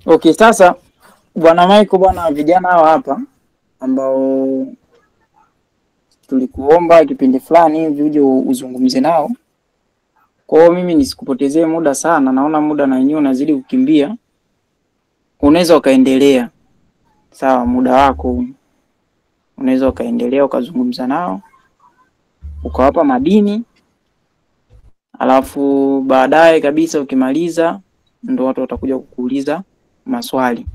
Okay, sasa bwana Michael, bwana vijana hawa hapa ambao tulikuomba kipindi fulani hivi uje uzungumze nao. Kwa hiyo mimi nisikupotezee muda sana, naona muda na wenyewe unazidi kukimbia. Unaweza ukaendelea. Sawa, muda wako. Unaweza ukaendelea ukazungumza nao. Ukawapa madini. Alafu baadaye kabisa ukimaliza ndio watu watakuja kukuuliza maswali.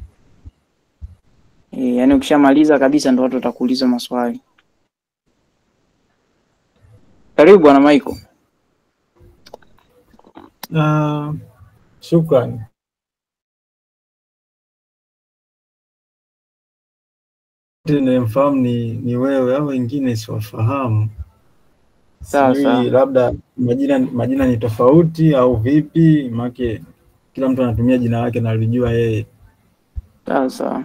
Yaani ukishamaliza kabisa ndio watu watakuuliza maswali. Karibu bwana Michael. Shukrani. Ninamfahamu ni wewe au wengine siwafahamu. Sawa. Labda majina ni tofauti au vipi? Maana kila mtu anatumia jina lake na alijua yeye. Sawa.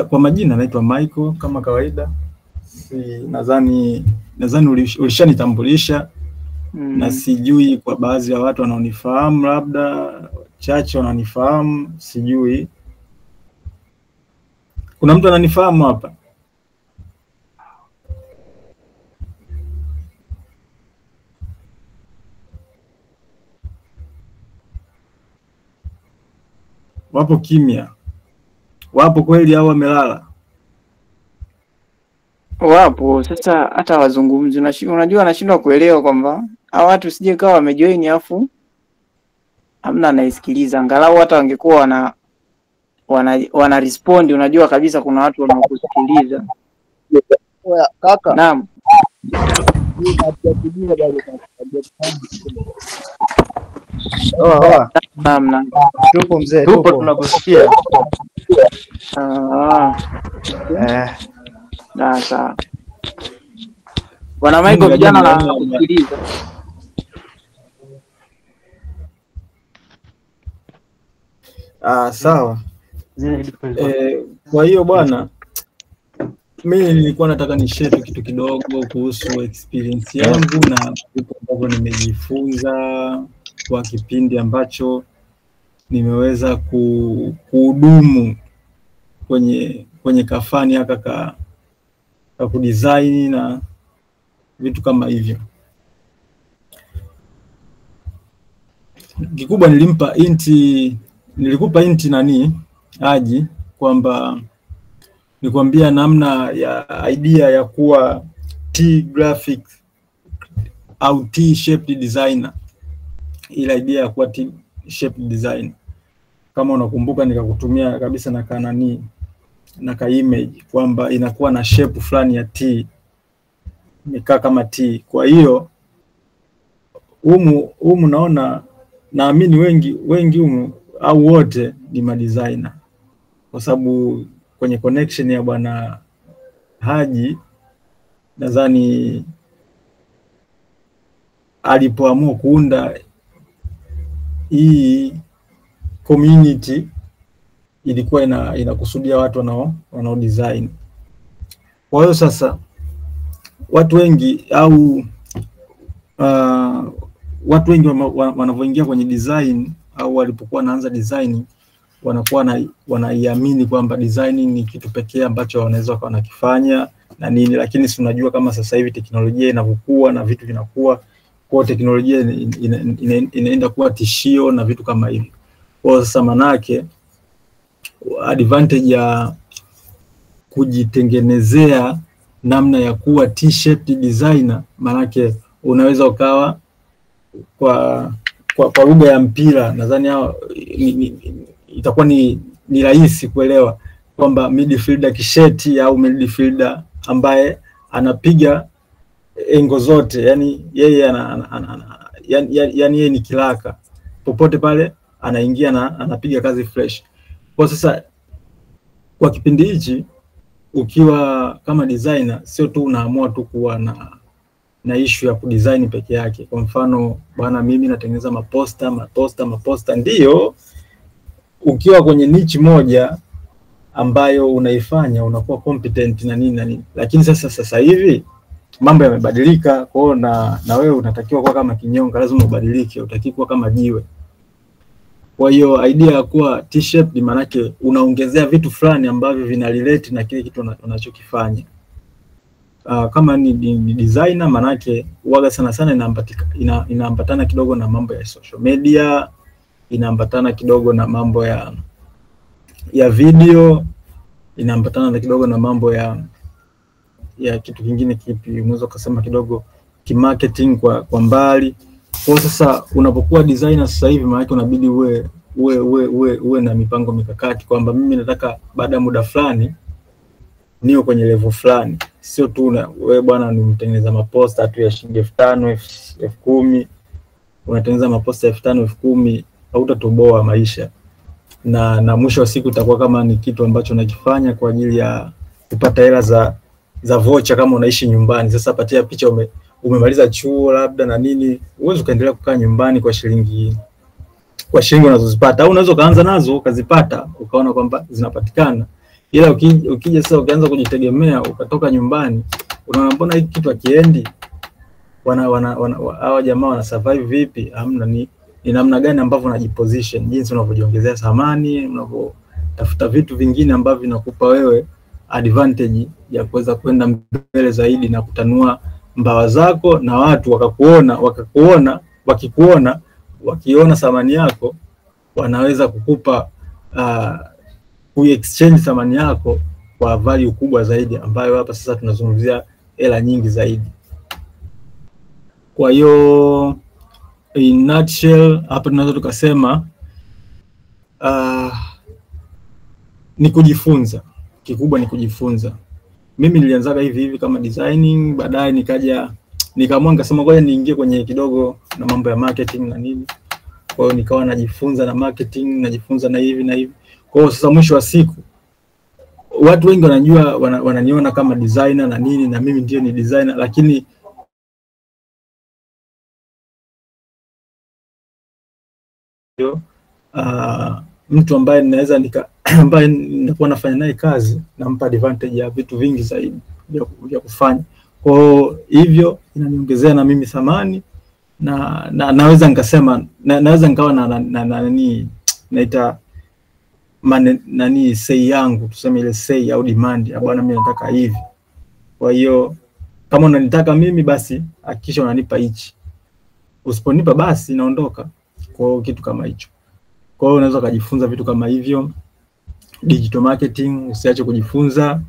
Kwa majina naitwa Michael kama kawaida. Nadhani ulishanitambulisha. Na sijui kwa baadhi ya watu wanaonifahamu, labda chache wananifahamu, sijui. Kuna mtu ananifahamu hapa? Wapo kimya? Wapo kweli au wamelala? Wapo. Sasa hata wazungumzi unajua anashindwa kuelewa kwamba hao watu sije kawa wamejoin afu hamna anaisikiliza. Angalau hata wangekuwa wana respond, unajua kabisa kuna watu wanaokusikiliza. Kaka. Naam. Naam. Tupo mzee, tupo tunakusikia. Sawa. Bwana Michael, vijana na kusikiliza. Sawa. Kwa hiyo bwana, mimi nilikuwa nataka ni share kitu kidogo kuhusu experience yangu na vitu ambavyo nimejifunza kwa kipindi ambacho nimeweza kuhudumu kwenye kafani haka ka kudesign na vitu kama hivyo. Kikubwa nilikupa inti nani Haji kwamba nikwambia namna ya idea ya kuwa T-graphic au T-shaped designer. Ile idea ya kuwa T-shaped designer, kama unakumbuka, nikakutumia kabisa na kanani na ka image kwamba inakuwa na shape fulani ya T, imekaa kama T. Kwa hiyo humu naona, naamini wengi humu au wote ni madesigner, kwa sababu kwenye connection ya bwana Haji nadhani alipoamua kuunda hii community ilikuwa inakusudia watu wanao design. Kwa hiyo sasa watu wengi wanavyoingia kwenye design au walipokuwa wanaanza design wanakuwa wanaiamini kwamba designing ni kitu pekee ambacho wanaweza wanakifanya na nini, lakini si unajua kama sasa hivi teknolojia inavyokuwa na vitu vinakuwa, kwa teknolojia inaenda kuwa tishio na vitu kama hivi. Kwa sasa manake advantage ya kujitengenezea namna ya kuwa T-shaped designer, manake unaweza ukawa kwa lugha ya mpira, nadhani itakuwa ni rahisi kuelewa kwamba midfielder kisheti au midfielder ambaye anapiga engo zote, yani yeye yani yeye ni kilaka popote pale anaingia na anapiga kazi fresh. Kwa sasa kwa kipindi hichi ukiwa kama designer, sio tu unaamua tu kuwa na issue ya kudesign peke yake. Kwa mfano bwana, mimi natengeneza maposta, ndio ukiwa kwenye niche moja ambayo unaifanya unakuwa competent na nini, lakini sasa hivi mambo yamebadilika, kwa hiyo na wewe unatakiwa kuwa kama kinyonga, lazima ubadilike, utakiwa kuwa kama jiwe. Kwa hiyo idea ya kuwa T-shaped maana yake unaongezea vitu fulani ambavyo vina relate na kile kitu unachokifanya. Kama ni designer maana yake huaga sana sana inaambatana kidogo na mambo ya social media, inaambatana kidogo na mambo ya video, inaambatana na kidogo na mambo ya kitu kingine kipi, unaweza kusema kidogo kimarketing kwa mbali. Kwa sasa unapokuwa designer sasa hivi maana yake unabidi uwe na mipango mikakati kwamba mimi nataka baada ya muda fulani niwe kwenye level fulani. Sio tu wewe bwana ni mtengeneza maposta tu ya shilingi 5,000, 10,000, unatengeneza maposta 5,000, 10,000, hautatoboa maisha. Na mwisho wa siku utakuwa kama ni kitu ambacho unakifanya kwa ajili ya kupata hela za vocha kama unaishi nyumbani. Sasa patia picha umemaliza chuo labda na nini, uwezo kaendelea kukaa nyumbani kwa shilingi unazozipata, au unaweza kaanza nazo ukazipata ukaona kwamba zinapatikana, ila ukija sasa ukianza kujitegemea ukatoka nyumbani, unaona mbona hiki kitu hakiendi, hawa jamaa wana survive vipi? Hamna, ni namna gani ambavyo unajiposition, jinsi unavyojiongezea thamani, unavyotafuta vitu vingine ambavyo vinakupa wewe advantage ya kuweza kwenda mbele zaidi na kutanua mbawa zako, na watu wakiona thamani yako wanaweza kukupa exchange thamani yako kwa value kubwa zaidi, ambayo hapa sasa tunazungumzia hela nyingi zaidi. Kwa hiyo in nutshell hapa tunaweza tukasema ni kujifunza, kikubwa ni kujifunza. Mimi nilianzaga hivi kama designing, baadaye nikaamua nikasema ngoja niingie kwenye kidogo na mambo ya marketing na nini. Kwa hiyo nikawa najifunza na marketing, najifunza na hivi na hivi. Kwa hiyo sasa mwisho wa siku watu wengi wanajua, wananiona kama designer na nini, na mimi ndio ni designer, lakini mtu ambaye ninaweza ambaye ninakuwa nafanya naye kazi nampa advantage ya vitu vingi zaidi vya kufanya. Kwa hivyo inaniongezea na mimi thamani, na naweza nikasema naweza nikawa na nani naita nani say yangu, tuseme ile say au demand ya bwana, mimi nataka hivi. Kwa hiyo kama unanitaka mimi, basi hakikisha unanipa hichi, usiponipa basi naondoka. Kwa kitu kama hicho. Kwa hiyo unaweza kujifunza vitu kama hivyo. Digital marketing usiache kujifunza.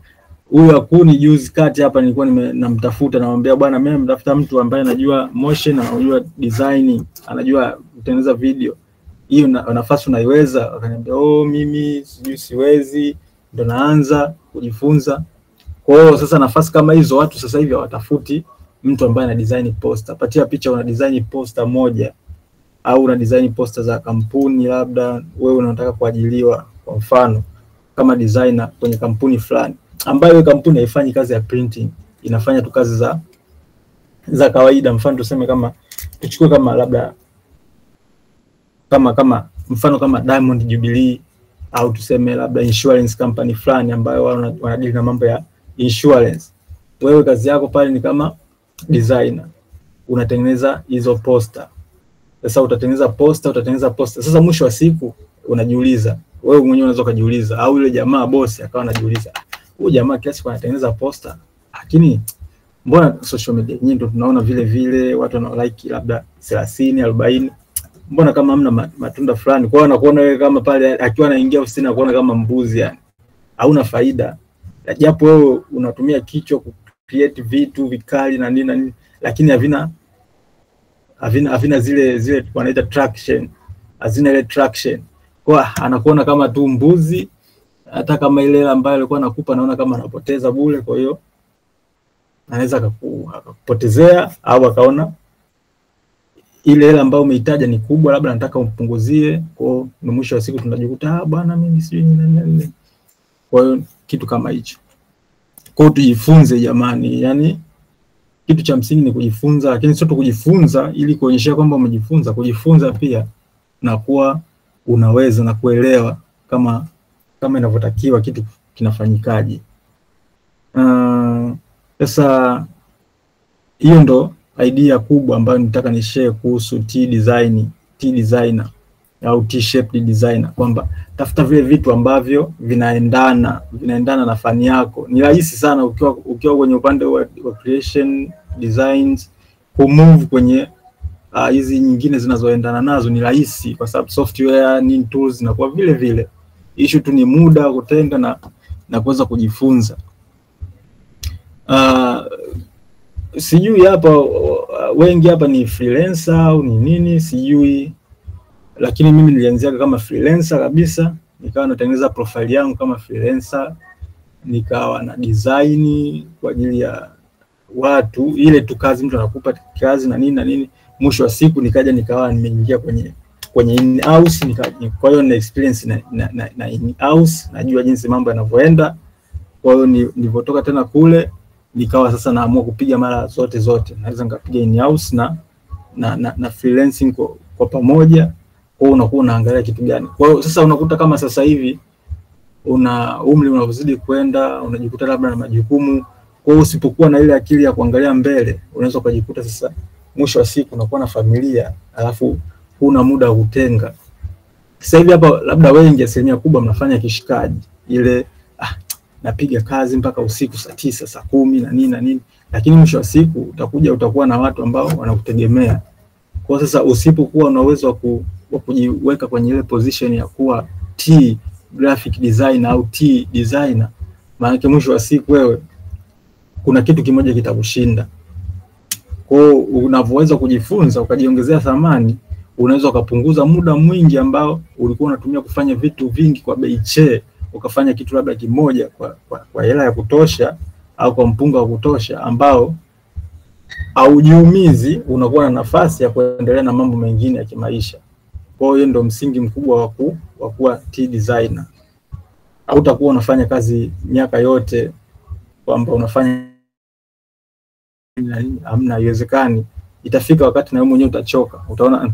Huyu akuni juzi kati hapa nilikuwa namtafuta, namwambia bwana mimi namtafuta mtu ambaye anajua motion, anajua designing, anajua kutengeneza video. Hiyo nafasi unaiweza? Akaniambia mimi siwezi, ndo naanza kujifunza. Kwa hiyo sasa nafasi kama hizo watu sasa hivi hawatafuti mtu ambaye ana design poster. Patia picha una design poster moja, au una design poster za kampuni, labda wewe unataka kuajiliwa kwa mfano kama designer kwenye kampuni fulani, ambayo kampuni haifanyi kazi ya printing, inafanya tu kazi za kawaida. Mfano tuseme kama tuchukue kama labda kama mfano kama Diamond Jubilee, au tuseme labda insurance company fulani ambayo wanadili na mambo ya insurance. Wewe kazi yako pale ni kama designer, unatengeneza hizo poster. Sasa utatengeneza poster. Sasa mwisho wa siku unajiuliza, wewe mwenyewe unaweza kujiuliza, au yule jamaa boss akawa anajiuliza, huyu jamaa kiasi kwa anatengeneza poster, lakini mbona social media nyingi ndio tunaona vile watu wana like labda 30, 40, mbona kama hamna matunda fulani? Kwa hiyo anakuona wewe kama pale akiwa anaingia ofisini anakuona kama mbuzi, yani hauna faida, japo wewe unatumia kichwa ku create vitu vikali na nini, lakini havina zile wanaita traction, hazina ile traction. Kwa anakuona kama tu mbuzi, hata kama ile ambayo alikuwa anakupa naona kama anapoteza bure. Kwa hiyo anaweza akakupotezea, au akaona ile ile ambayo umehitaji ni kubwa, labda nataka umpunguzie. Kwa hiyo mwisho wa siku tunajikuta bwana mimi sijui nini. Kwa hiyo kitu kama hicho. Kwa hiyo tujifunze jamani, yani kitu cha msingi ni kujifunza, lakini sio tu kujifunza ili kuonyesha kwamba umejifunza. Kujifunza pia na kuwa unaweza na kuelewa kama inavyotakiwa kitu kinafanyikaje. Sasa hiyo ndo idea kubwa ambayo nitaka ni share kuhusu T-designer au T-shaped designer, kwamba tafuta vile vitu ambavyo vinaendana na fani yako. Ni rahisi sana ukiwa kwenye upande wa creation designs kumove kwenye hizi nyingine zinazoendana nazo, ni rahisi kwa sababu software ni tools zinakuwa vile vile. Issue tu ni muda wa kutenga na kuweza kujifunza. Sijui hapa wengi hapa ni freelancer au ni nini sijui, lakini mimi nilianzia kama freelancer kabisa, nikawa natengeneza profile yangu kama freelancer, nikawa na design kwa ajili ya watu, ile tu kazi mtu anakupa kazi na nini. Mwisho wa siku nikawa nimeingia kwenye in-house, kwa hiyo na experience na in-house, najua jinsi mambo yanavyoenda. Kwa hiyo nilipotoka tena kule nikawa sasa naamua kupiga mara zote, naweza nikapiga in-house na freelancing kwa pamoja. Kwa hiyo unakuwa unaangalia kitu gani. Kwa hiyo sasa unakuta kama sasa hivi umri unazidi kwenda, unajikuta labda na majukumu. Kwa hiyo usipokuwa na ile akili ya kuangalia mbele, unaweza kujikuta sasa mwisho wa siku unakuwa na familia, alafu huna muda wa kutenga. Sasa hivi hapa labda wengi asilimia kubwa mnafanya kishikaji, ile napiga kazi mpaka usiku saa 9 saa 10 na nini, lakini mwisho wa siku utakuwa na watu ambao wanakutegemea. Kwa sasa usipokuwa na uwezo wa kujiweka kwenye ile position ya kuwa T graphic designer au T designer, maana mwisho wa siku wewe kuna kitu kimoja kitakushinda. Kwa hiyo unavyoweza kujifunza ukajiongezea thamani, unaweza ukapunguza muda mwingi ambao ulikuwa unatumia kufanya vitu vingi kwa bei che, ukafanya kitu labda kimoja kwa hela ya kutosha au kwa mpunga wa kutosha ambao haujiumizi, unakuwa na nafasi ya kuendelea na mambo mengine ya kimaisha. Kwa hiyo ndio msingi mkubwa wa kuwa T designer. Hautakuwa unafanya kazi miaka yote kwamba unafanya hamna, haiwezekani. Itafika wakati na wewe mwenyewe utachoka. Utaona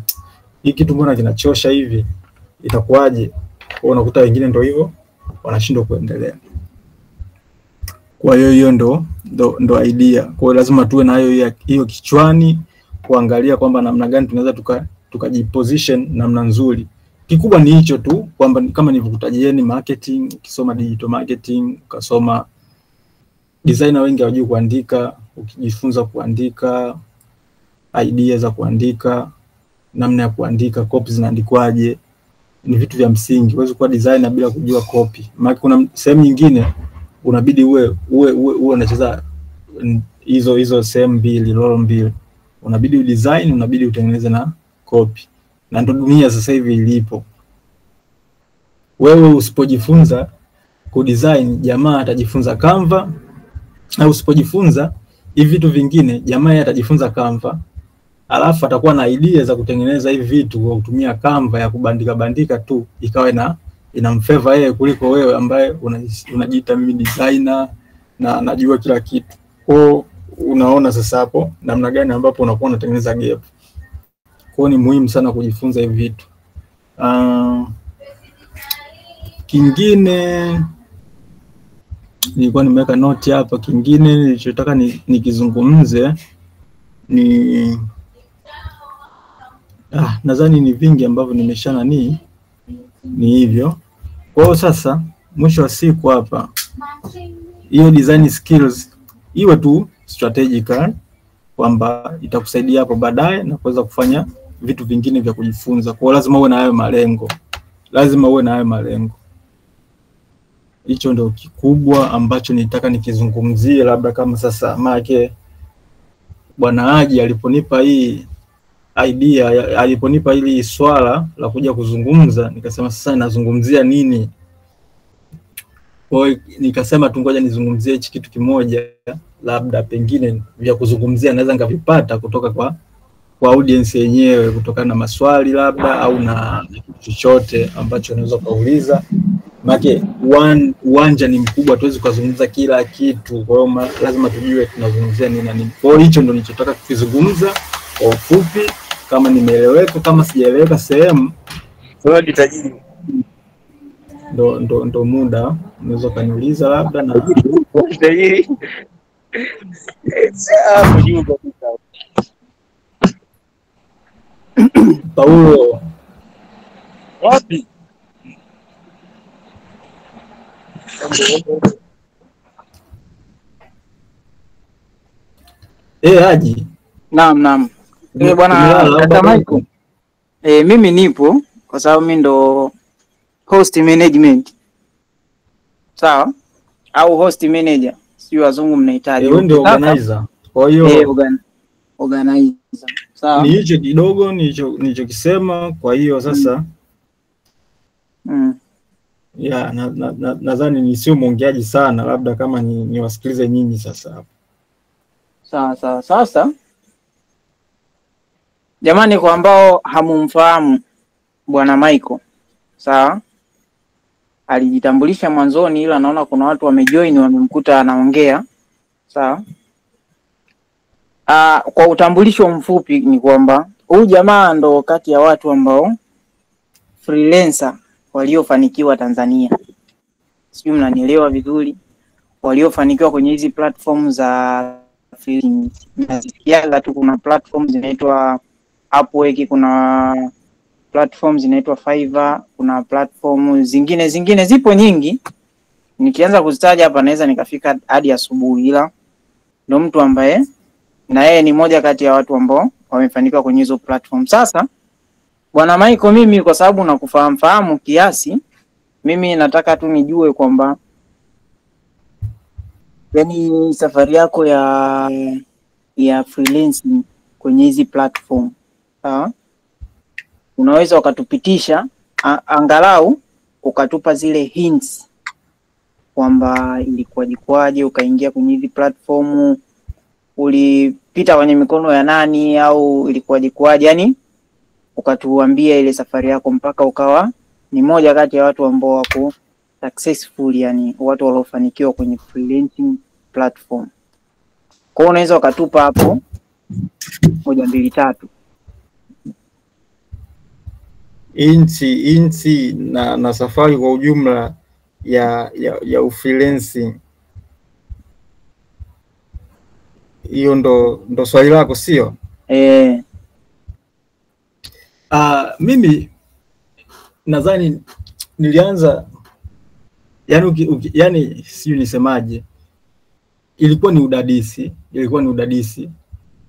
hii kitu mbona kinachosha hivi? Itakuwaje? Kwa unakuta wengine ndio hivyo wanashindwa kuendelea. Kwa hiyo ndo idea. Kwa hiyo lazima tuwe na hiyo kichwani, kuangalia kwamba namna gani tunaweza tukajiposition namna nzuri. Kikubwa ni hicho tu, kwamba kama nilivyokutajeni marketing, ukisoma digital marketing, ukasoma designer wengi hawajui kuandika, ukijifunza kuandika, idea za kuandika, namna ya kuandika, copy zinaandikwaje, ni vitu vya msingi. Huwezi kuwa designer bila kujua copy. Maana kuna sehemu nyingine unabidi uwe unacheza hizo sehemu mbili, role mbili. Unabidi udesign, unabidi utengeneze na copy. Na ndio dunia sasa hivi ilipo. Wewe usipojifunza kudesign, jamaa atajifunza Canva, au usipojifunza hivi vitu vingine, jamaa atajifunza Canva, alafu atakuwa na idea za kutengeneza hivi vitu kwa kutumia Canva ya kubandika tu, ikawa inamfavor yeye kuliko wewe ambaye unajiita mimi designer na najua kila kitu. Kwa unaona sasa hapo namna gani ambapo unakuwa unatengeneza gap. Kwa ni muhimu sana kujifunza hivi vitu. Kingine nilikuwa nimeweka note hapa, kingine nilichotaka nikizungumze ni nadhani ni vingi ambavyo nimeshana ni hivyo. Kwa hiyo sasa mwisho wa siku hapa, hiyo design skills iwe tu strategic, kwamba itakusaidia hapo baadaye na kuweza kufanya vitu vingine vya kujifunza. Kwa lazima uwe na hayo malengo. Hicho ndio kikubwa ambacho nitaka nikizungumzie. Labda kama sasa make Bwana Haji aliponipa hii idea, aliponipa hili swala la kuja kuzungumza, nikasema sasa nazungumzia nini? Kwa hiyo nikasema tu ngoja nizungumzie hichi kitu kimoja, labda pengine vya kuzungumzia naweza nikavipata kutoka kwa audience yenyewe, kutokana na maswali labda au na chochote ambacho unaweza kuuliza. Maana uwanja ni mkubwa, tuwezi kuzungumza kila kitu. Kwa hiyo lazima tujue tunazungumzia nini na nini. Kwa hiyo hicho ndio nilichotaka kuzungumza kwa ufupi. Kama nimeeleweka, kama sijaeleweka sehemu, wewe jitaji. Ndo muda unaweza kaniuliza labda na jitaji. Sawa, Paulo. Wapi? Haji. Naam. Bwana kaka Michael. Mimi nipo kwa sababu mimi ndo host management. Sawa? Au host manager. Sio wazungu mnahitaji. Wewe ndio organizer. Kwa hiyo organizer. Sawa? Ni hicho kidogo nilichokisema, kwa hiyo sasa ya nadhani ni sio mwongeaji sana, labda kama niwasikilize nyinyi sasa hapo. Sawa. Sasa jamani, kwa ambao hamumfahamu Bwana Michael, sawa, alijitambulisha mwanzoni, ila naona kuna watu wamejoin wamemkuta anaongea. Sawa. Kwa utambulisho mfupi ni kwamba huyu jamaa ndo kati ya watu ambao freelancer waliofanikiwa Tanzania. Sijui mnanielewa vizuri. Waliofanikiwa kwenye hizi platform za freelancing. Nasikiaga tu kuna platform zinaitwa Upwork, kuna platform zinaitwa Fiverr, kuna platform zingine zipo nyingi. Nikianza kuzitaja hapa naweza nikafika hadi asubuhi, ila ndo mtu ambaye na yeye ni moja kati ya watu ambao wamefanikiwa kwenye hizo platform. Sasa Bwana Michael, mimi kwa sababu nakufahamu kiasi, mimi nataka tu nijue kwamba yani safari yako ya freelancing kwenye hizi platform, sawa, unaweza ukatupitisha angalau ukatupa zile hints kwamba ilikuwaje ukaingia kwenye hizi platform, ulipita kwenye mikono ya nani au ilikuwaje, yani ukatuambia ile safari yako mpaka ukawa ni moja kati ya watu ambao wako successful, yani watu waliofanikiwa kwenye freelancing platform. Kwa unaweza ukatupa hapo 1 2 3 inchi na safari kwa ujumla ya freelancing. Hiyo ndo swali lako, sio? Mimi nadhani nilianza yani sijui nisemaje, ilikuwa ni udadisi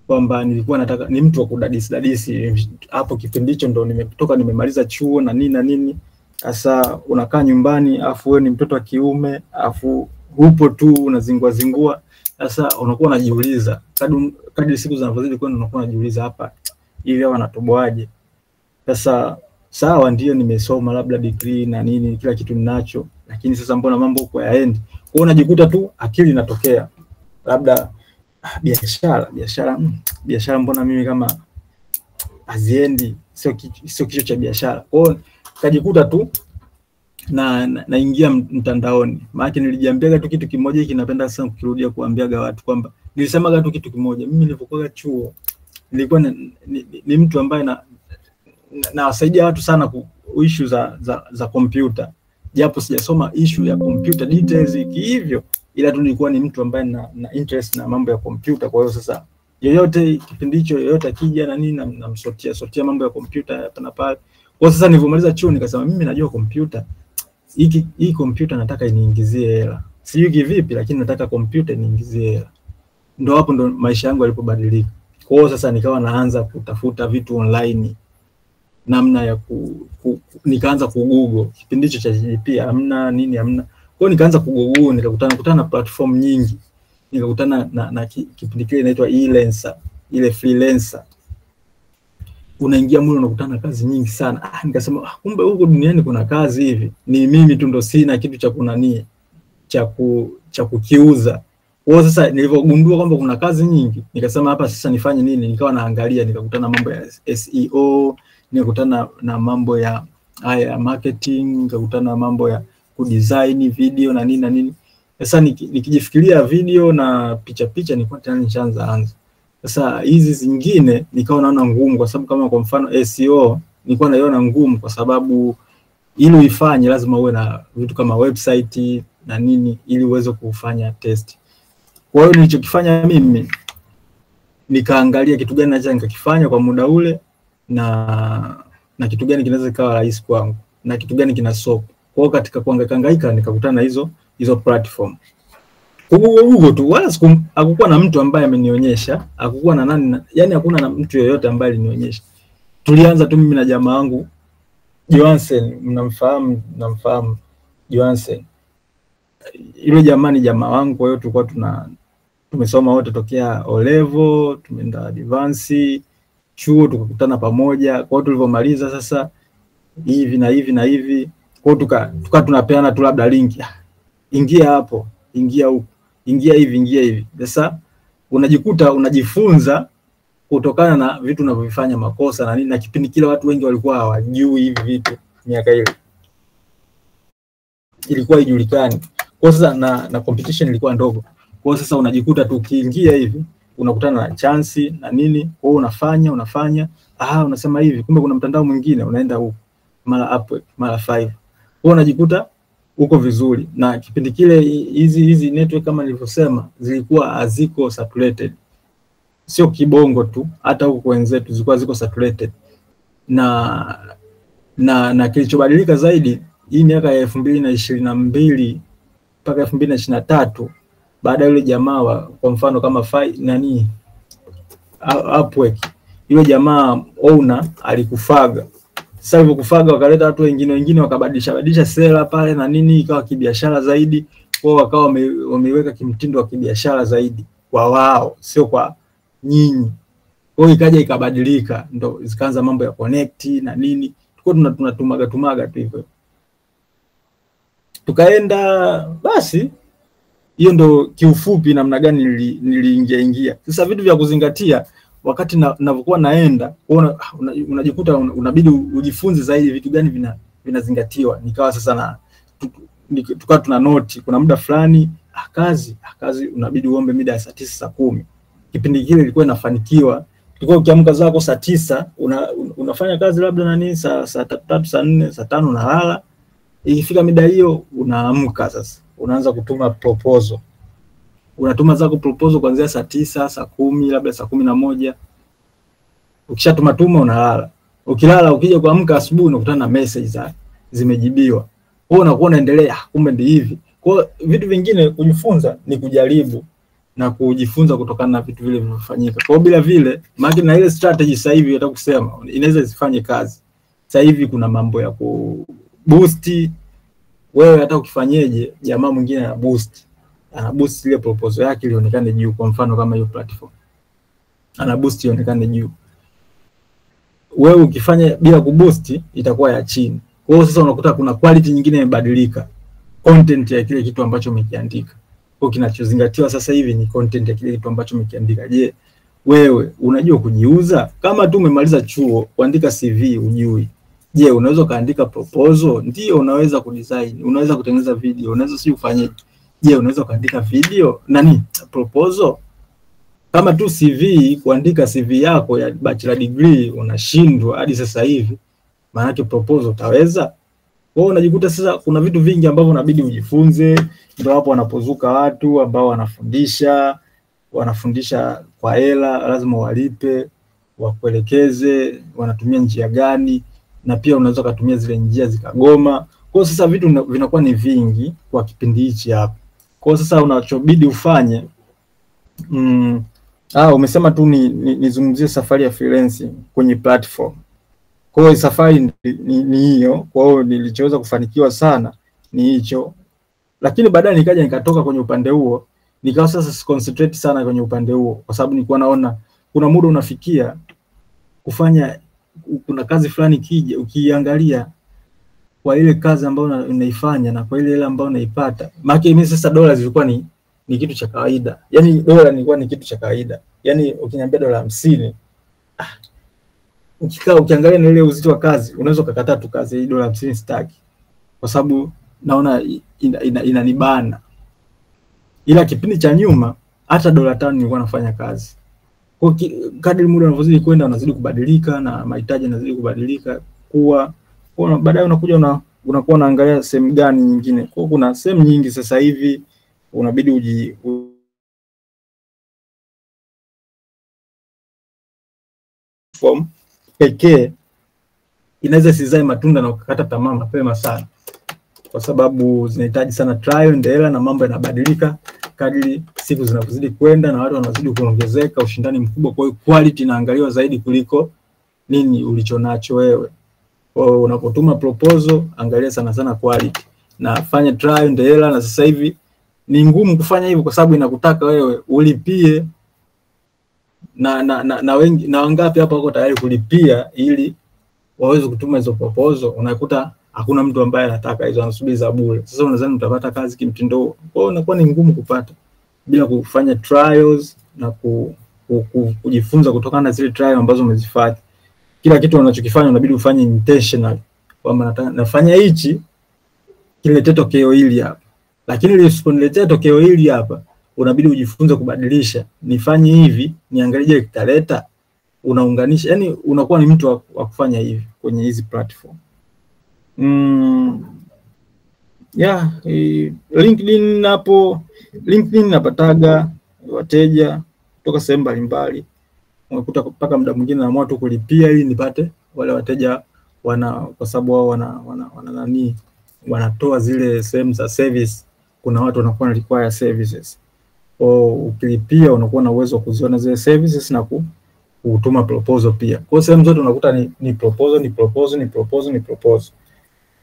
kwamba nilikuwa nataka ni mtu wa kudadisi hapo. Kipindi hicho ndo nimemaliza chuo na nini. Sasa unakaa nyumbani afu wewe ni mtoto wa kiume afu upo tu unazingua. Sasa unakuwa unajiuliza kadri siku zinavyozidi kwenda unakuwa unajiuliza hapa hivi hawa wanatoboaje. Sasa sawa, ndio nimesoma labda degree na nini kila kitu ninacho, lakini sasa mbona mambo huko yaendi? Kwa hiyo unajikuta tu akili inatokea labda biashara mbona mimi kama aziendi, sio kicho cha biashara. Kwa hiyo kajikuta tu naingia mtandaoni. Maana nilijiambiaga tu kitu kimoja hiki, napenda sana kukirudia kuambiaga watu kwamba nilisemaga tu kitu kimoja. Mimi nilipokuwa chuo nilikuwa ni mtu ambaye nawasaidia watu sana ku issue za kompyuta, japo sijasoma issue ya computer details hivyo, ila tu nilikuwa ni mtu ambaye na interest na mambo ya kompyuta. Kwa hiyo sasa yoyote kipindi hicho yoyote akija na nini namsotia mambo ya kompyuta hapa na pale. Kwa sasa nilipomaliza chuo nikasema mimi najua kompyuta, hii kompyuta nataka iniingizie hela. Sijui kivipi, lakini nataka kompyuta iniingizie hela. Ndio hapo ndo maisha yangu yalipobadilika. Kwa hiyo sasa nikawa naanza kutafuta vitu online, namna ya nikaanza kugoogle. Kipindi hicho cha GP hamna nini, hamna. Kwa hiyo nikaanza kugoogle, nikakutana na platform nyingi. Nikakutana na kipindi kile inaitwa Elancer, ile freelancer. Unaingia mule unakutana kazi nyingi sana. Nikasema kumbe huko duniani kuna kazi hivi. Ni mimi tu ndo sina kitu cha kunania cha kukiuza. Kwa sasa nilipogundua kwamba kuna kazi nyingi, nikasema hapa sasa nifanye nini? Nikawa naangalia, nikakutana mambo ya SEO, nikakutana na mambo ya marketing, nikakutana mambo ya kudesign video na nini. Sasa nikijifikiria video na picha nilikuwa tayari nishaanza. Sasa hizi zingine nikawa naona ngumu, kwa sababu kama kwa mfano SEO nilikuwa naiona ngumu, kwa sababu ili uifanye lazima uwe na vitu kama website na nini ili uweze kufanya test. Kwa hiyo nilichokifanya mimi nikaangalia kitu gani naweza nikakifanya kwa muda ule, na kitu gani kinaweza kawa rahisi kwangu na kitu gani kina soko. Kwa hiyo katika kuhangaika nikakutana na hizo platform. Google tu, wala hakukuwa na mtu ambaye amenionyesha, hakukuwa na nani, yani hakuna na mtu yeyote ambaye alinionyesha. Tulianza tu mimi na jamaa wangu Johansen, namfahamu Johansen. Yule jamaa ni jamaa wangu, kwa hiyo tulikuwa tumesoma wote tokea O level, tumeenda advance, chuo tukakutana pamoja. Kwa hiyo tulipomaliza sasa hivi na hivi na hivi, kwa hiyo tunapeana tu labda link. Ingia hapo, ingia huko, ingia hivi. Sasa unajikuta unajifunza kutokana na vitu unavyofanya makosa na nini, na kipindi kile watu wengi walikuwa hawajui hivi vitu. Miaka ile ilikuwa ijulikani. Kwa sasa na competition ilikuwa ndogo. Kwa sasa unajikuta tu ukiingia hivi unakutana na chance na nini, kwa hiyo unafanya unasema hivi, kumbe kuna mtandao mwingine, unaenda huko mara Upwork mara 5. Kwa hiyo unajikuta uko vizuri. Na kipindi kile hizi network kama nilivyosema zilikuwa haziko saturated. Sio kibongo tu, hata huko wenzetu zilikuwa ziko saturated. Na kilichobadilika zaidi hii miaka ya 2022 mpaka 2023, baada ya yule jamaa kwa mfano kama Upwork, yule jamaa owner alikufaga. Sasa alivyokufaga wakaleta watu wengine wakabadilisha sera pale na nini, ikawa kibiashara zaidi. Kwa wakawa wameiweka kimtindo wa kibiashara zaidi kwa wao, sio kwa nyinyi. Kwa hiyo ikaja ikabadilika, ndo zikaanza mambo ya connect na nini. Tulikuwa tunatumaga tu hivyo. Tukaenda basi, hiyo ndo kiufupi namna gani niliingia. Sasa vitu vya kuzingatia wakati ninapokuwa naenda, unajikuta unabidi ujifunze zaidi vitu gani vinazingatiwa. Nikawa sasa tukawa tuna note, kuna muda fulani kazi unabidi uombe mida ya saa 9 saa 10. Kipindi kile ilikuwa inafanikiwa. Tulikuwa ukiamka zako saa 9 unafanya kazi labda nani saa 3 saa 4 saa 5 unalala. Ikifika mida hiyo unaamka sasa, unaanza kutuma proposal. Unatuma zako proposal kuanzia saa 9 saa 10 labda saa 11. Ukishatuma unalala. Ukilala ukija kuamka asubuhi unakutana na message zimejibiwa. Wewe unakuwa unaendelea, kumbe ndio hivi. Kwa vitu vingine kujifunza ni kujaribu na kujifunza kutokana na vitu vile vinavyofanyika. Kwa bila vile, maana na ile strategy sasa hivi hata kusema inaweza isifanye kazi. Sasa hivi kuna mambo ya boost. Wewe hata ukifanyeje, jamaa mwingine ana boost ile proposal yake ionekane juu. Kwa mfano kama hiyo platform ana boost ionekane juu, wewe ukifanya bila kuboost itakuwa ya chini. Kwa hiyo sasa unakuta kuna quality nyingine imebadilika, content ya kile kitu ambacho umekiandika. Kwa kinachozingatiwa sasa hivi ni content ya kile kitu ambacho umekiandika. Je, wewe unajua kujiuza? Kama tu umemaliza chuo, kuandika CV ujui, je, unaweza kaandika proposal? Ndio, unaweza kudesign, unaweza kutengeneza video, unaweza si ufanyeje. Je, unaweza kaandika video proposal? Kama tu CV, kuandika CV yako ya bachelor degree unashindwa hadi sasa hivi, maana yake proposal utaweza? Kwa hiyo unajikuta sasa kuna vitu vingi ambavyo unabidi ujifunze. Ndio hapo wanapozuka watu ambao wanafundisha kwa hela, lazima walipe, wakuelekeze wanatumia njia gani, na pia unaweza kutumia zile njia zikagoma. Kwa hiyo sasa vitu vinakuwa ni vingi kwa kipindi hichi hapa. Kwa hiyo sasa unachobidi ufanye umesema tu nizungumzie safari ya freelancing kwenye platform. Kwa hiyo safari ni hiyo. Kwa hiyo nilichoweza kufanikiwa sana ni hicho. Lakini baadaye nikaja nikatoka kwenye upande huo, nikawa sasa concentrate sana kwenye upande huo, kwa sababu nilikuwa naona kuna muda unafikia kufanya, kuna kazi fulani kija ukiangalia kwa ile kazi ambayo unaifanya na kwa ile hela ambayo unaipata. Maana mimi sasa dola zilikuwa ni kitu cha kawaida. Yaani dola nilikuwa ni kitu cha kawaida. Yaani ukiniambia dola 50, ukiangalia na ile uzito wa kazi, unaweza kukataa tu kazi hii dola 50 sitaki. Kwa sababu naona inanibana. Ila kipindi cha nyuma hata dola 5 nilikuwa nafanya kazi. Kwa kadri muda unavyozidi kwenda unazidi kubadilika na mahitaji yanazidi kubadilika, kwa baadaye unakuja unakuwa unaangalia sehemu gani nyingine. Kwa kuna sehemu nyingi sasa hivi unabidi pekee inaweza sizae matunda na ukakata tamaa mapema sana, kwa sababu zinahitaji sana trial and error na mambo yanabadilika kadri siku zinavyozidi kwenda na watu wanazidi kuongezeka, ushindani mkubwa. Kwa hiyo quality inaangaliwa zaidi kuliko nini ulichonacho wewe. Kwa unapotuma proposal, angalia sana sana quality na fanya trial and error. Na sasa hivi ni ngumu kufanya hivyo kwa sababu inakutaka wewe ulipie, na wengi na wangapi hapa wako tayari kulipia ili waweze kutuma hizo proposal. Unakuta hakuna mtu ambaye anataka hizo, anasubiri za bure. Sasa unadhani utapata kazi kimtindo huo? Kwa hiyo inakuwa ni ngumu kupata bila kufanya trials na kujifunza kutokana na zile trial ambazo umezifanya. Kila kitu unachokifanya unabidi ufanye intentional, kwamba nafanya hichi kilete tokeo hili hapa, lakini ile usiponiletea tokeo hili hapa unabidi ujifunze kubadilisha, nifanye hivi niangalie kitaleta, unaunganisha. Yani unakuwa ni mtu wa kufanya hivi kwenye hizi platform. LinkedIn hapo, LinkedIn napataga wateja kutoka sehemu mbalimbali. Unakuta mpaka muda mwingine naamua tu kulipia ili nipate wale wateja kwa sababu wao wanatoa zile sehemu za service. Kuna watu wanakuwa na require services. Ukilipia unakuwa na uwezo wa kuziona zile services na kutuma proposal pia. Kwa sehemu zote unakuta ni proposal.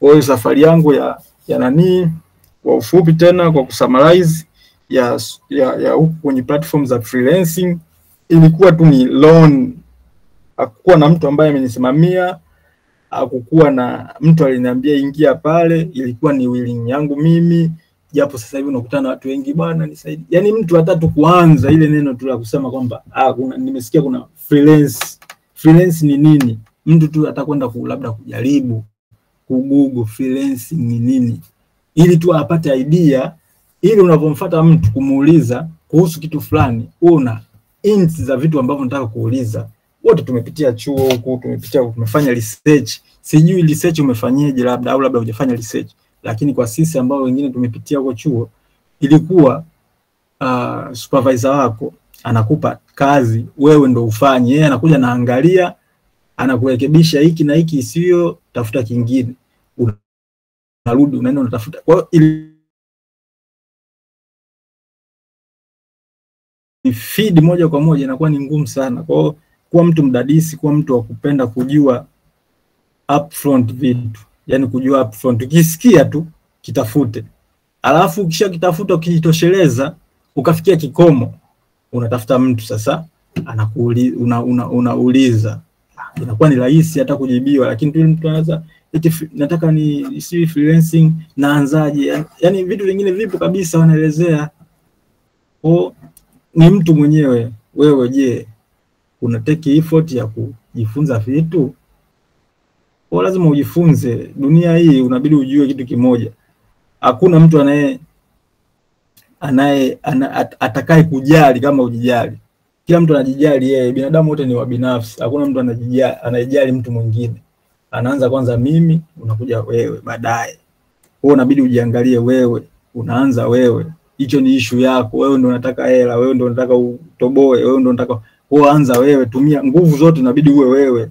Kwa hiyo safari yangu ya kwa ufupi tena kwa kusummarize ya huku kwenye platform za freelancing, ilikuwa tu ni loan. Hakukuwa na mtu ambaye amenisimamia, hakukuwa na mtu aliniambia ingia pale, ilikuwa ni willing yangu mimi. Japo sasa hivi unakutana na watu wengi, bwana nisaidie. Yani mtu watatu kuanza ile neno tu la kusema kwamba nimesikia kuna freelance ni nini, mtu tu atakwenda labda kujaribu Google freelancing ni nini ili tu apate idea, ili unapomfuata mtu kumuuliza kuhusu kitu fulani una hints za vitu ambavyo unataka kuuliza. Wote tumepitia chuo huko, tumefanya research. Sijui research umefanyaje labda au labda hujafanya research, lakini kwa sisi ambao wengine tumepitia huko chuo, ilikuwa supervisor wako anakupa kazi, wewe ndo ufanye. Yeye anakuja naangalia, anakurekebisha hiki na hiki isiyo, tafuta kingine. Unarudi unaenda unatafuta. Kwa hiyo feed moja kwa moja inakuwa ni ngumu sana. Kwa hiyo kuwa mtu mdadisi, kuwa mtu wa kupenda kujua upfront vitu. Yani kujua upfront, ukisikia tu kitafute. Alafu ukisha kitafuta ukijitosheleza, ukafikia kikomo, unatafuta mtu sasa anakuuliza, unauliza. Inakuwa ni rahisi hata kujibiwa, lakini tu mtu anaanza eti nataka ni freelancing, naanzaje? Yani vitu vingine vipo kabisa wanaelezea. Ni mtu mwenyewe wewe, je, una take effort ya kujifunza vitu? Lazima ujifunze. Dunia hii unabidi ujue kitu kimoja. Hakuna mtu atakaye kujali kama ujijali. Kila mtu anajijali yeye. Binadamu wote ni wabinafsi. Hakuna mtu anajijali mtu mwingine. Anaanza kwanza mimi, unakuja wewe baadaye. Wewe unabidi ujiangalie wewe, unaanza wewe. Hicho ni issue yako. Wewe ndio unataka hela, wewe ndio unataka utoboe, wewe ndio unataka anza wewe, tumia nguvu zote, inabidi uwe wewe.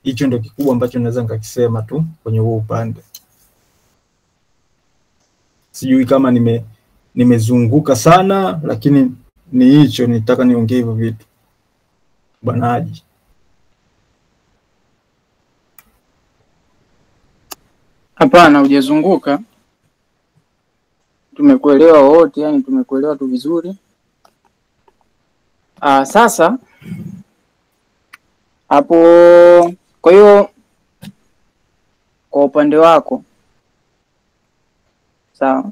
Hicho ndio kikubwa ambacho naweza nikakisema tu kwenye huo upande. Sijui kama nimezunguka sana, lakini ni hicho nitaka niongee hivyo vitu. Bwana Haji. Hapana, hujazunguka. Tumekuelewa wote, yani tumekuelewa tu vizuri. Sasa hapo, kwa hiyo kwa upande wako sawa,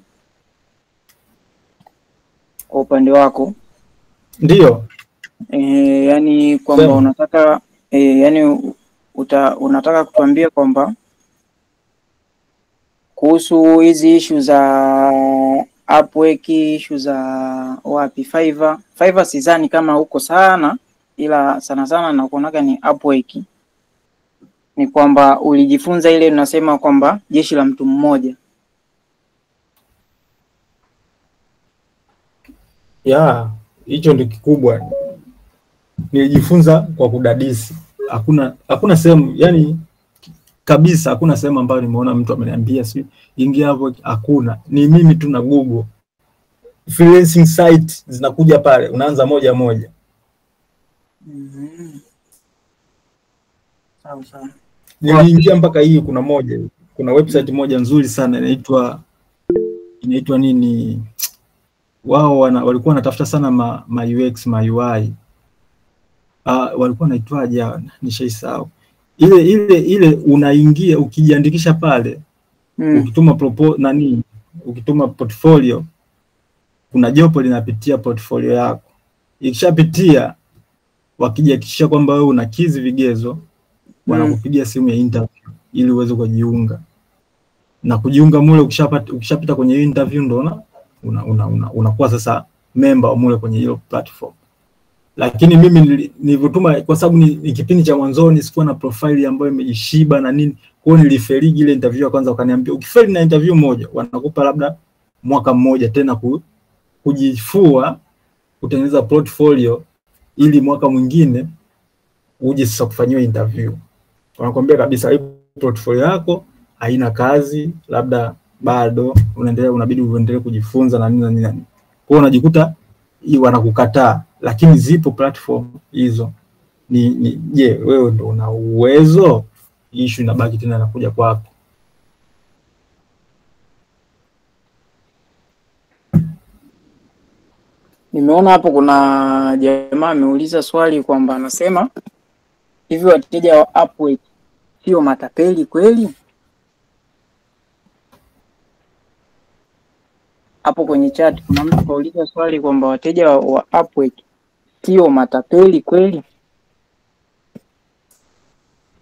kwa upande wako ndio yani kwamba unataka yani unataka kutuambia kwamba kuhusu hizi issue za Upwork, issue za wapi, Fiverr sidhani kama huko sana, ila sana sana nakuonaga ni Upwork. Ni kwamba ulijifunza ile unasema kwamba jeshi la mtu mmoja. Hicho ndio kikubwa. Nilijifunza kwa kudadisi. hakuna sehemu yani kabisa, hakuna sehemu ambayo nimeona mtu ameniambia si ingia hapo, hakuna. Ni mimi tu na Google freelancing site zinakuja pale, unaanza moja moja. Sawa sawa. Niliingia mpaka hii, kuna website moja nzuri sana inaitwa nini, wao walikuwa wanatafuta sana ma UX ma UI, walikuwa wanaitwaje, nishaisahau. Ile unaingia ukijiandikisha pale, ukituma ukituma portfolio, kuna jopo linapitia portfolio yako. Ikishapitia, wakijihakikisha kwamba wewe unakizi vigezo, wanakupigia simu ya interview ili uweze kujiunga. Na kujiunga mule, ukishapita kwenye interview ndo unakuwa sasa member wa mule kwenye hilo platform. Lakini mimi nilivyotumwa, kwa sababu ni kipindi cha mwanzoni, sikuwa na profile ambayo imejishiba na nini, kwa hiyo niliferigi ile interview ya kwanza. Wakaniambia ukifeli na interview moja, wanakupa labda mwaka mmoja tena kujifua, kutengeneza portfolio, ili mwaka mwingine uje sasa kufanyiwa interview. Wanakuambia kabisa hii portfolio yako haina kazi, labda bado unabidi uendelee kujifunza na nini na nini. Kwa hiyo unajikuta wanakukataa. Lakini zipo platform hizo. Je, wewe ndo una uwezo? Issue inabaki tena inakuja kwako. Nimeona hapo kuna jamaa ameuliza swali kwamba anasema hivi wateja wa Upwork sio matapeli kweli? Hapo kwenye chat kuna mtu kauliza swali kwamba wateja wa Upwork sio matapeli kweli?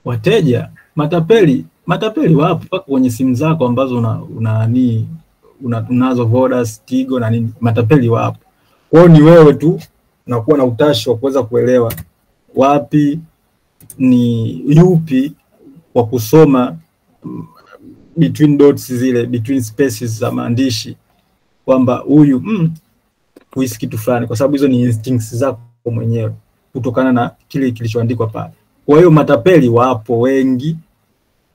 Wateja matapeli wapo mpaka kwenye simu zako ambazo unazo Voda, Tigo na nini, matapeli wapo. Kwa hiyo ni wewe tu na kuwa na utashi wa kuweza kuelewa wapi ni yupi wa kusoma between dots zile, between spaces za maandishi, kwamba huyu kuhisi kitu fulani, kwa sababu hizo ni instincts zako mwenyewe kutokana na kile kilichoandikwa pale. Kwa hiyo matapeli wapo wengi,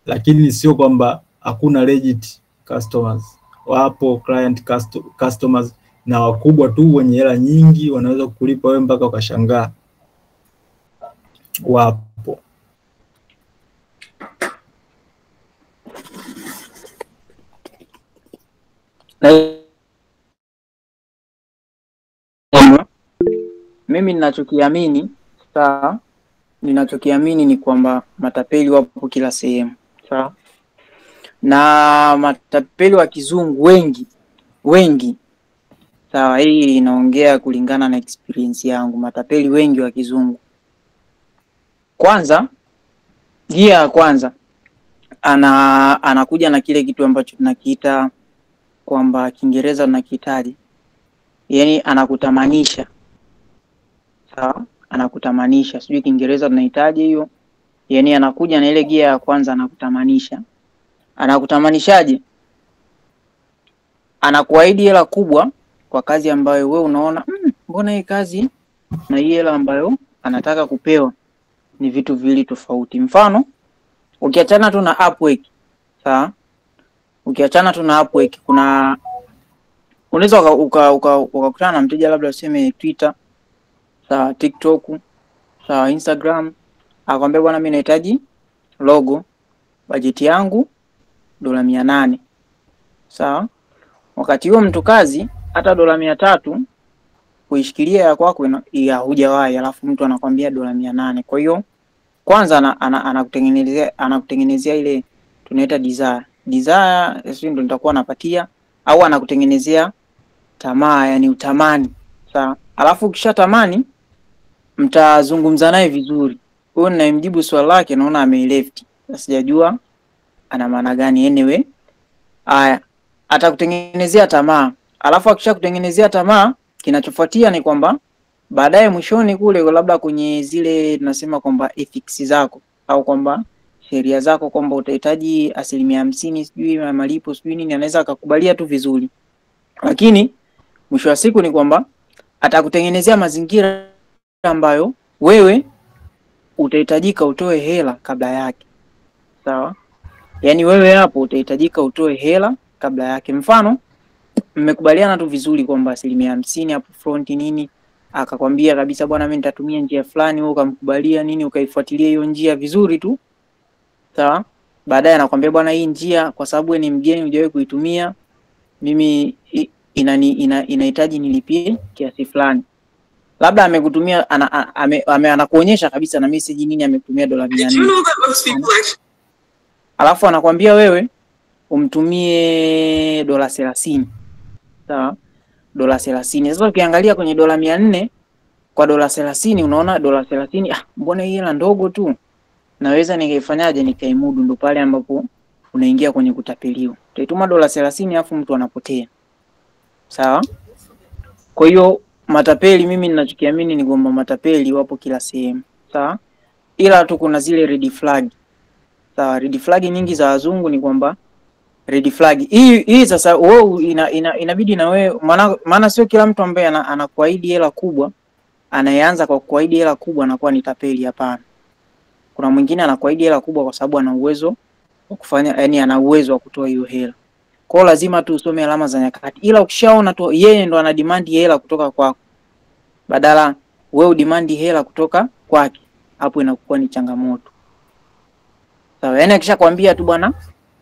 lakini sio kwamba hakuna legit customers. Wapo client customers, na wakubwa tu wenye hela nyingi wanaweza kukulipa wewe mpaka ukashangaa. Wapo. Mimi ninachokiamini ni kwamba matapeli wapo kila sehemu. Sawa? Na matapeli wa kizungu wengi. Sawa, hii inaongea kulingana na experience yangu. Matapeli wengi wa kizungu, kwanza anakuja na kile kitu ambacho tunakiita kwamba Kiingereza tunakihitaji, yani anakutamanisha. Sawa, anakutamanisha, sijui Kiingereza tunahitaji hiyo. Yani anakuja na ile gia ya kwanza, anakutamanisha. Anakutamanishaje? Anakuahidi hela kubwa kwa kazi ambayo wewe unaona mbona hii kazi na hii hela ambayo anataka kupewa ni vitu viwili tofauti. Mfano, ukiachana tu na Upwork, sawa? Ukiachana tu na Upwork, kuna unaweza ukakutana na mteja labda useme Twitter, sawa, TikTok, sawa, Instagram, akwambia bwana mimi nahitaji logo, bajeti yangu $800. Sawa? Wakati huo mtu kazi hata $300 kuishikilia ya kwako hujawahi, alafu mtu anakuambia $800. Kwa hiyo kwanza anakutengenezea ile tunaita desire, sio ndio nitakuwa napatia, au anakutengenezea tamaa, yani utamani. Sawa? Alafu kisha tamani, mtazungumza naye vizuri. Huyo ninayemjibu swali lake naona ameileft, sijajua ana maana gani. Anyway, haya, atakutengenezea tamaa. Alafu akishakutengenezea tamaa, kinachofuatia ni kwamba baadaye mwishoni kule, labda kwenye zile tunasema kwamba ethics zako au kwamba sheria zako, kwamba utahitaji 50% sijui ya malipo sijui nini, anaweza akakubalia tu vizuri. Lakini mwisho wa siku ni kwamba atakutengenezea mazingira ambayo wewe utahitajika utoe hela kabla yake. Sawa? Yaani wewe hapo utahitajika utoe hela kabla yake. Mfano mmekubaliana tu vizuri kwamba 50% hapo front nini, akakwambia kabisa bwana mimi nitatumia njia fulani, wewe ukamkubalia nini, ukaifuatilia hiyo njia vizuri tu. Sawa? Baadaye anakuambia bwana hii njia kwa sababu wewe ni mgeni hujawahi kuitumia, mimi inahitaji nilipie kiasi fulani. Labda amekutumia anakuonyesha kabisa na message nini amekutumia $400. Alafu anakuambia wewe umtumie $30. Sawa? $30. Sasa ukiangalia kwenye $400 kwa $30 unaona $30 mbona hii hela ndogo tu. Naweza nikaifanyaje nikaimudu, ndo pale ambapo unaingia kwenye kutapeliwa. Utaituma $30 alafu mtu anapotea. Sawa? Kwa hiyo matapeli mimi ninachokiamini ni kwamba matapeli wapo kila sehemu. Sawa? Ila tu kuna zile red flag. Sawa, red flag nyingi za wazungu ni kwamba red flag hii sasa wewe inabidi na wewe, maana sio kila mtu ambaye anakuahidi hela kubwa, anayeanza kwa kuahidi hela kubwa anakuwa ni tapeli. Hapana. Kuna mwingine anakuahidi hela kubwa kwa sababu ana uwezo wa kufanya, yani ana uwezo wa kutoa hiyo hela. Kwa hiyo lazima tu usome alama za nyakati. Ila ukishaona tu yeye ndo ana demand hela kutoka kwako, badala wewe udemand hela kutoka kwake, hapo inakuwa ni changamoto. Sawa, yani akishakwambia tu bwana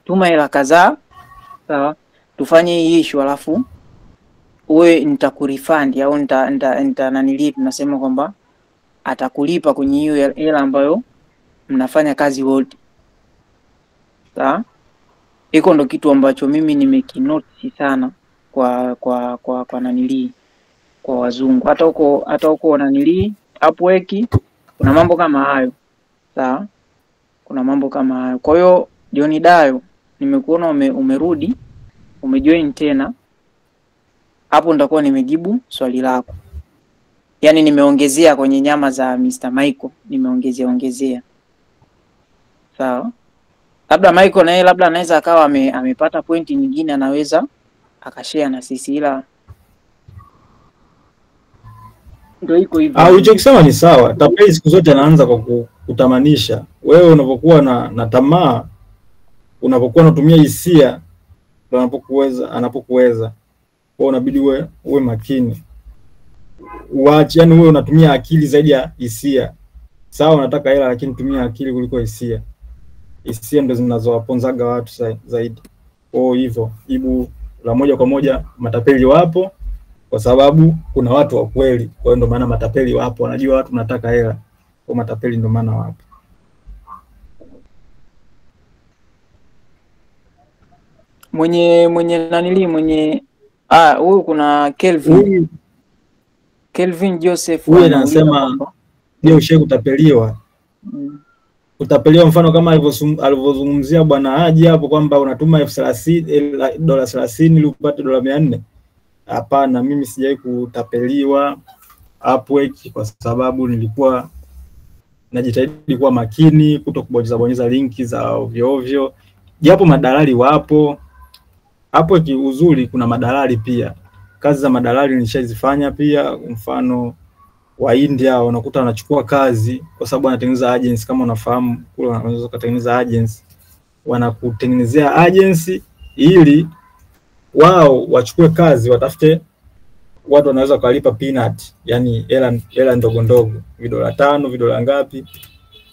tuma hela kadhaa, sawa, tufanye hii issue, alafu wewe nitakurefund au nita nanilipi, nasema kwamba atakulipa kwenye hiyo hela ambayo mnafanya kazi wote. Sawa? Iko ndo kitu ambacho mimi nimekinotice sana kwa nanili kwa wazungu. Hata huko nanili Upwork kuna mambo kama hayo. Sawa? Kuna mambo kama hayo. Kwa hiyo John Dayo, nimekuona umerudi, umejoin tena. Hapo nitakuwa nimejibu swali lako. Yaani nimeongezea kwenye nyama za Mr. Michael, nimeongezea. Sawa? Labda Michael na yeye labda anaweza akawa amepata pointi nyingine, anaweza akashare na sisi, ila ndio iko hivyo. Ulichokisema ni sawa. Tapeli siku zote anaanza kwa kutamanisha. Wewe unapokuwa na tamaa, unapokuwa unatumia hisia, anapokuweza. Kwa unabidi uwe makini. Uache, yani wewe unatumia akili zaidi ya hisia. Sawa, unataka hela lakini tumia akili kuliko hisia. Hisia ndo zinazowaponzaga watu zaidi. Hivyo, ibu la moja kwa moja matapeli wapo kwa sababu kuna watu wa kweli. Kwa hiyo ndo maana matapeli wapo, wanajua watu wanataka hela. Kwa matapeli ndo maana wapo. Mwenye nanili huyu kuna Kelvin Joseph, huyu anasema ndio ushe kutapeliwa. Kutapeliwa mfano kama alivyozungumzia bwana Haji hapo kwamba unatuma $30 ili upate $400. Hapana, mimi sijai kutapeliwa Upwork kwa sababu nilikuwa najitahidi kuwa makini, kutokubonyeza linki za ovyo ovyo. Japo madalali wapo. Upwork uzuri kuna madalali pia. Kazi za madalali nishazifanya pia. Mfano wa India unakuta wanachukua kazi kwa sababu wanatengeneza agency, kama unafahamu kule wanaweza kutengeneza agency. Wanakutengenezea agency ili wao wachukue kazi, watafute watu wanaweza kulipa peanut, yani hela ndogo ndogo, $5, $5 ngapi,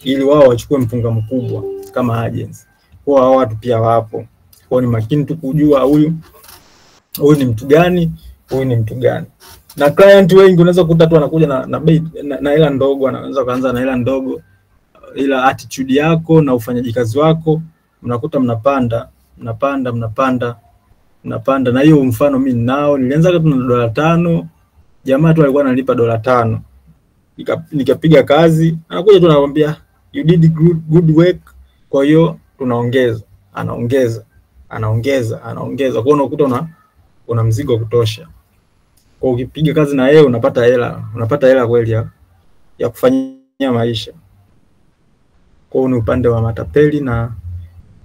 ili wao wachukue mpunga mkubwa kama agency. Kwa hao watu pia wapo. Kwa ni makini tu kujua huyu ni mtu gani, huyu ni mtu gani. Na client wengi unaweza kukuta tu anakuja na hela ndogo, anaanza kuanza na hela ndogo, ila attitude yako na ufanyaji kazi wako mnakuta mnapanda. Na hiyo mfano mimi ninao, nilianza tu na $5, jamaa tu alikuwa analipa $5. Nikapiga kazi, anakuja tu anakuambia you did good work, kwa hiyo tunaongeza, anaongeza. Kwa hiyo unakuta una mzigo wa kutosha. Kwa ukipiga kazi na yeye unapata hela kweli ya kufanyia maisha. Kwa hiyo ni upande wa matapeli na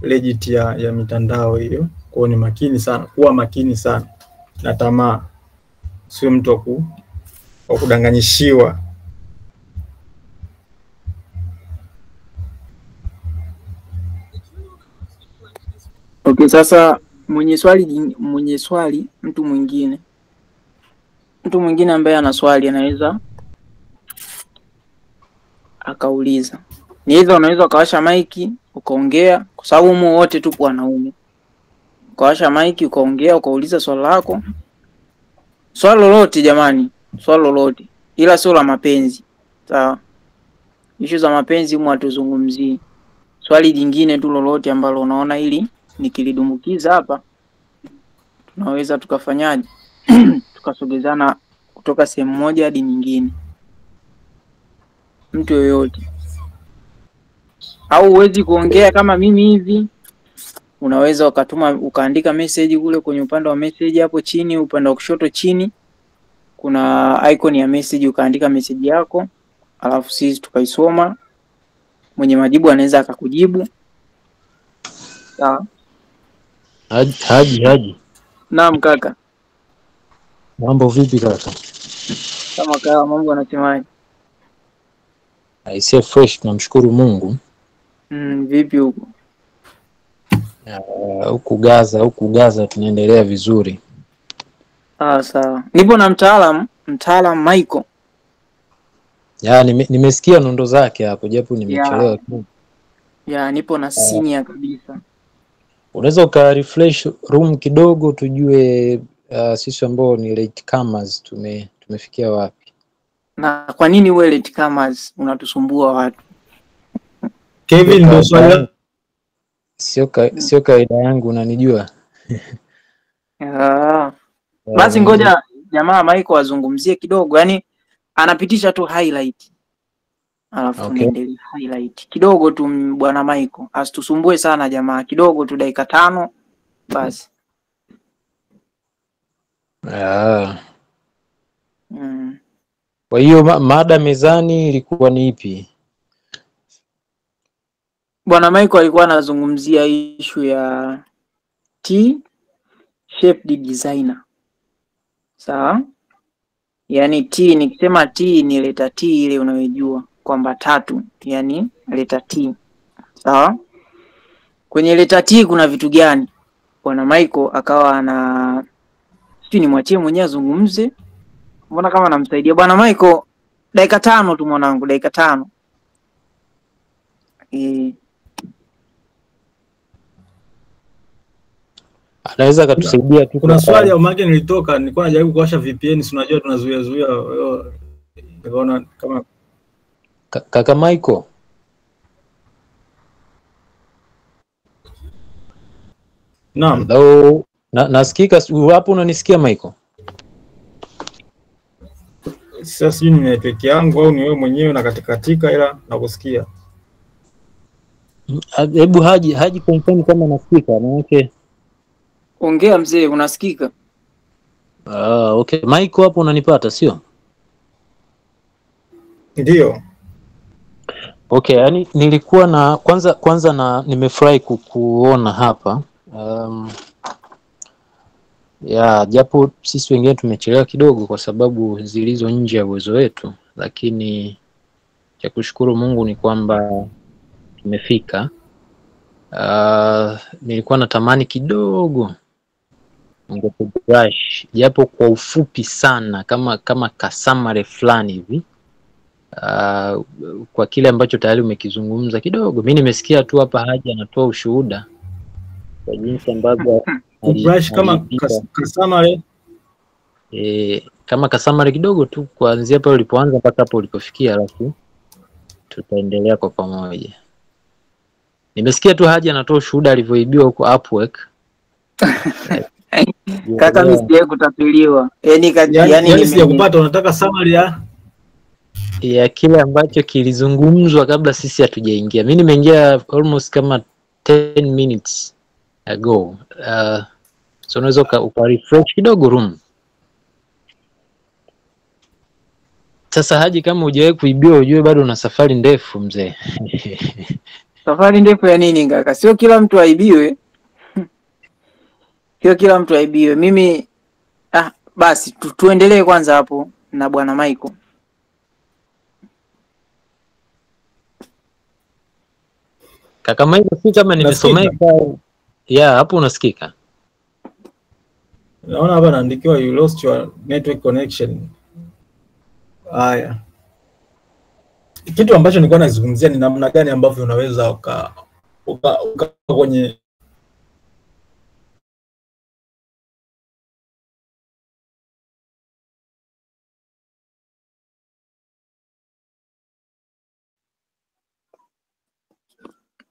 legit ya mitandao hiyo. Kwa hiyo ni makini sana, kuwa makini sana na tamaa. Sio mtu wa kudanganyishiwa. Okay, sasa mwenye swali mtu mwingine ambaye ana swali anaweza akauliza. Ni hivyo, unaweza ukawasha maiki ukaongea, kwa sababu humu wote tupo wanaume. Ukawasha maiki ukaongea, ukauliza swali lako. Swali lolote jamani, swali lolote. Ila sio la mapenzi. Sawa? Issue za mapenzi humu hatuzungumzii. Swali jingine tu lolote ambalo unaona hili nikilidumbukiza hapa tunaweza tukafanyaje? Tukasogezana kutoka sehemu moja hadi nyingine. Mtu yoyote. Au uwezi kuongea kama mimi hivi. Unaweza ukaandika message kule kwenye upande wa message hapo chini, upande wa kushoto chini. Kuna icon ya message, ukaandika message yako, alafu sisi tukaisoma. Mwenye majibu anaweza akakujibu. Sawa? Haji. Naam kaka. Mambo vipi kaka? Kama kawa Mungu anasemaje? Aisee fresh, tunamshukuru Mungu. Vipi huko? Huku Gaza tunaendelea vizuri. Sawa. Nipo na mtaalamu Michael. Nimesikia nondo zake hapo japo nimechelewa kidogo. Nipo na senior kabisa. Unaweza uka refresh room kidogo tujue sisi ambao ni latecomers tumefikia wapi? Na kwa nini wewe latecomers unatusumbua watu? Kevin ndio swali. Sio kaida yangu unanijua. Basi ngoja jamaa Michael azungumzie kidogo, yani anapitisha tu highlight. Alafu tunaendelea highlight. Kidogo tu bwana Michael, asitusumbue sana jamaa, kidogo tu dakika 5 basi. Kwa hiyo mada mezani ilikuwa ni ipi? Bwana Michael alikuwa anazungumzia issue ya T-shaped designer. Sawa? Yani T, nikisema T ni leta T ile unayojua kwamba 3, yani leta T. Sawa? Kwenye leta T kuna vitu gani? Bwana Michael akawa nimwachie mwenyewe azungumze. Mbona kama namsaidia Bwana Michael? Dakika 5 tu mwanangu, dakika 5. Anaweza akatusaidia tu. Kuna swali au mage nilitoka, nilikuwa najaribu kuwasha VPN, si unajua tunazuia nikaona kama kaka Michael. Naam. Nasikika hapo, unanisikia Michael? Sasa sijui ni network yangu au ni wewe mwenyewe na katika ila nakusikia. Hebu Haji confirm kama nasikika, maana ongea mzee, unasikika? Okay. Michael hapo unanipata sio? Ndio. Okay, yani nilikuwa na kwanza na nimefurahi kukuona hapa. Japo sisi wengine tumechelewa kidogo kwa sababu zilizo nje ya uwezo wetu, lakini cha kushukuru Mungu ni kwamba tumefika. Nilikuwa natamani kidogo ungekubrush japo kwa ufupi sana kama kasamare fulani hivi kwa kile ambacho tayari umekizungumza kidogo. Mimi nimesikia tu hapa Haji anatoa ushuhuda kwa jinsi ambavyo brush kama kasamare kama kasamare kidogo tu kuanzia pale ulipoanza mpaka hapo ulipofikia, alafu tutaendelea kwa pamoja. Nimesikia tu Haji anatoa ushuhuda alivyoibiwa huko Upwork. Kaka mimi sijawahi kutapeliwa. Yani sijakupata, unataka summary ya kile ambacho kilizungumzwa kabla sisi hatujaingia. Mimi nimeingia almost kama 10 minutes ago. So unaweza uka-refresh kidogo room. Sasa Haji, kama hujawahi kuibiwa ujue bado una safari ndefu mzee. Safari ndefu ya nini kaka? Sio kila mtu aibiwe. Sio kila mtu aibiwe. Mimi basi tuendelee kwanza hapo na bwana Michael. Kaka Michael, si kama nimesomeka Yeah, hapo unasikika. Naona hapa naandikiwa you lost your network connection. Haya. Kitu ambacho nilikuwa nazungumzia ni namna gani ambavyo unaweza uka kwenye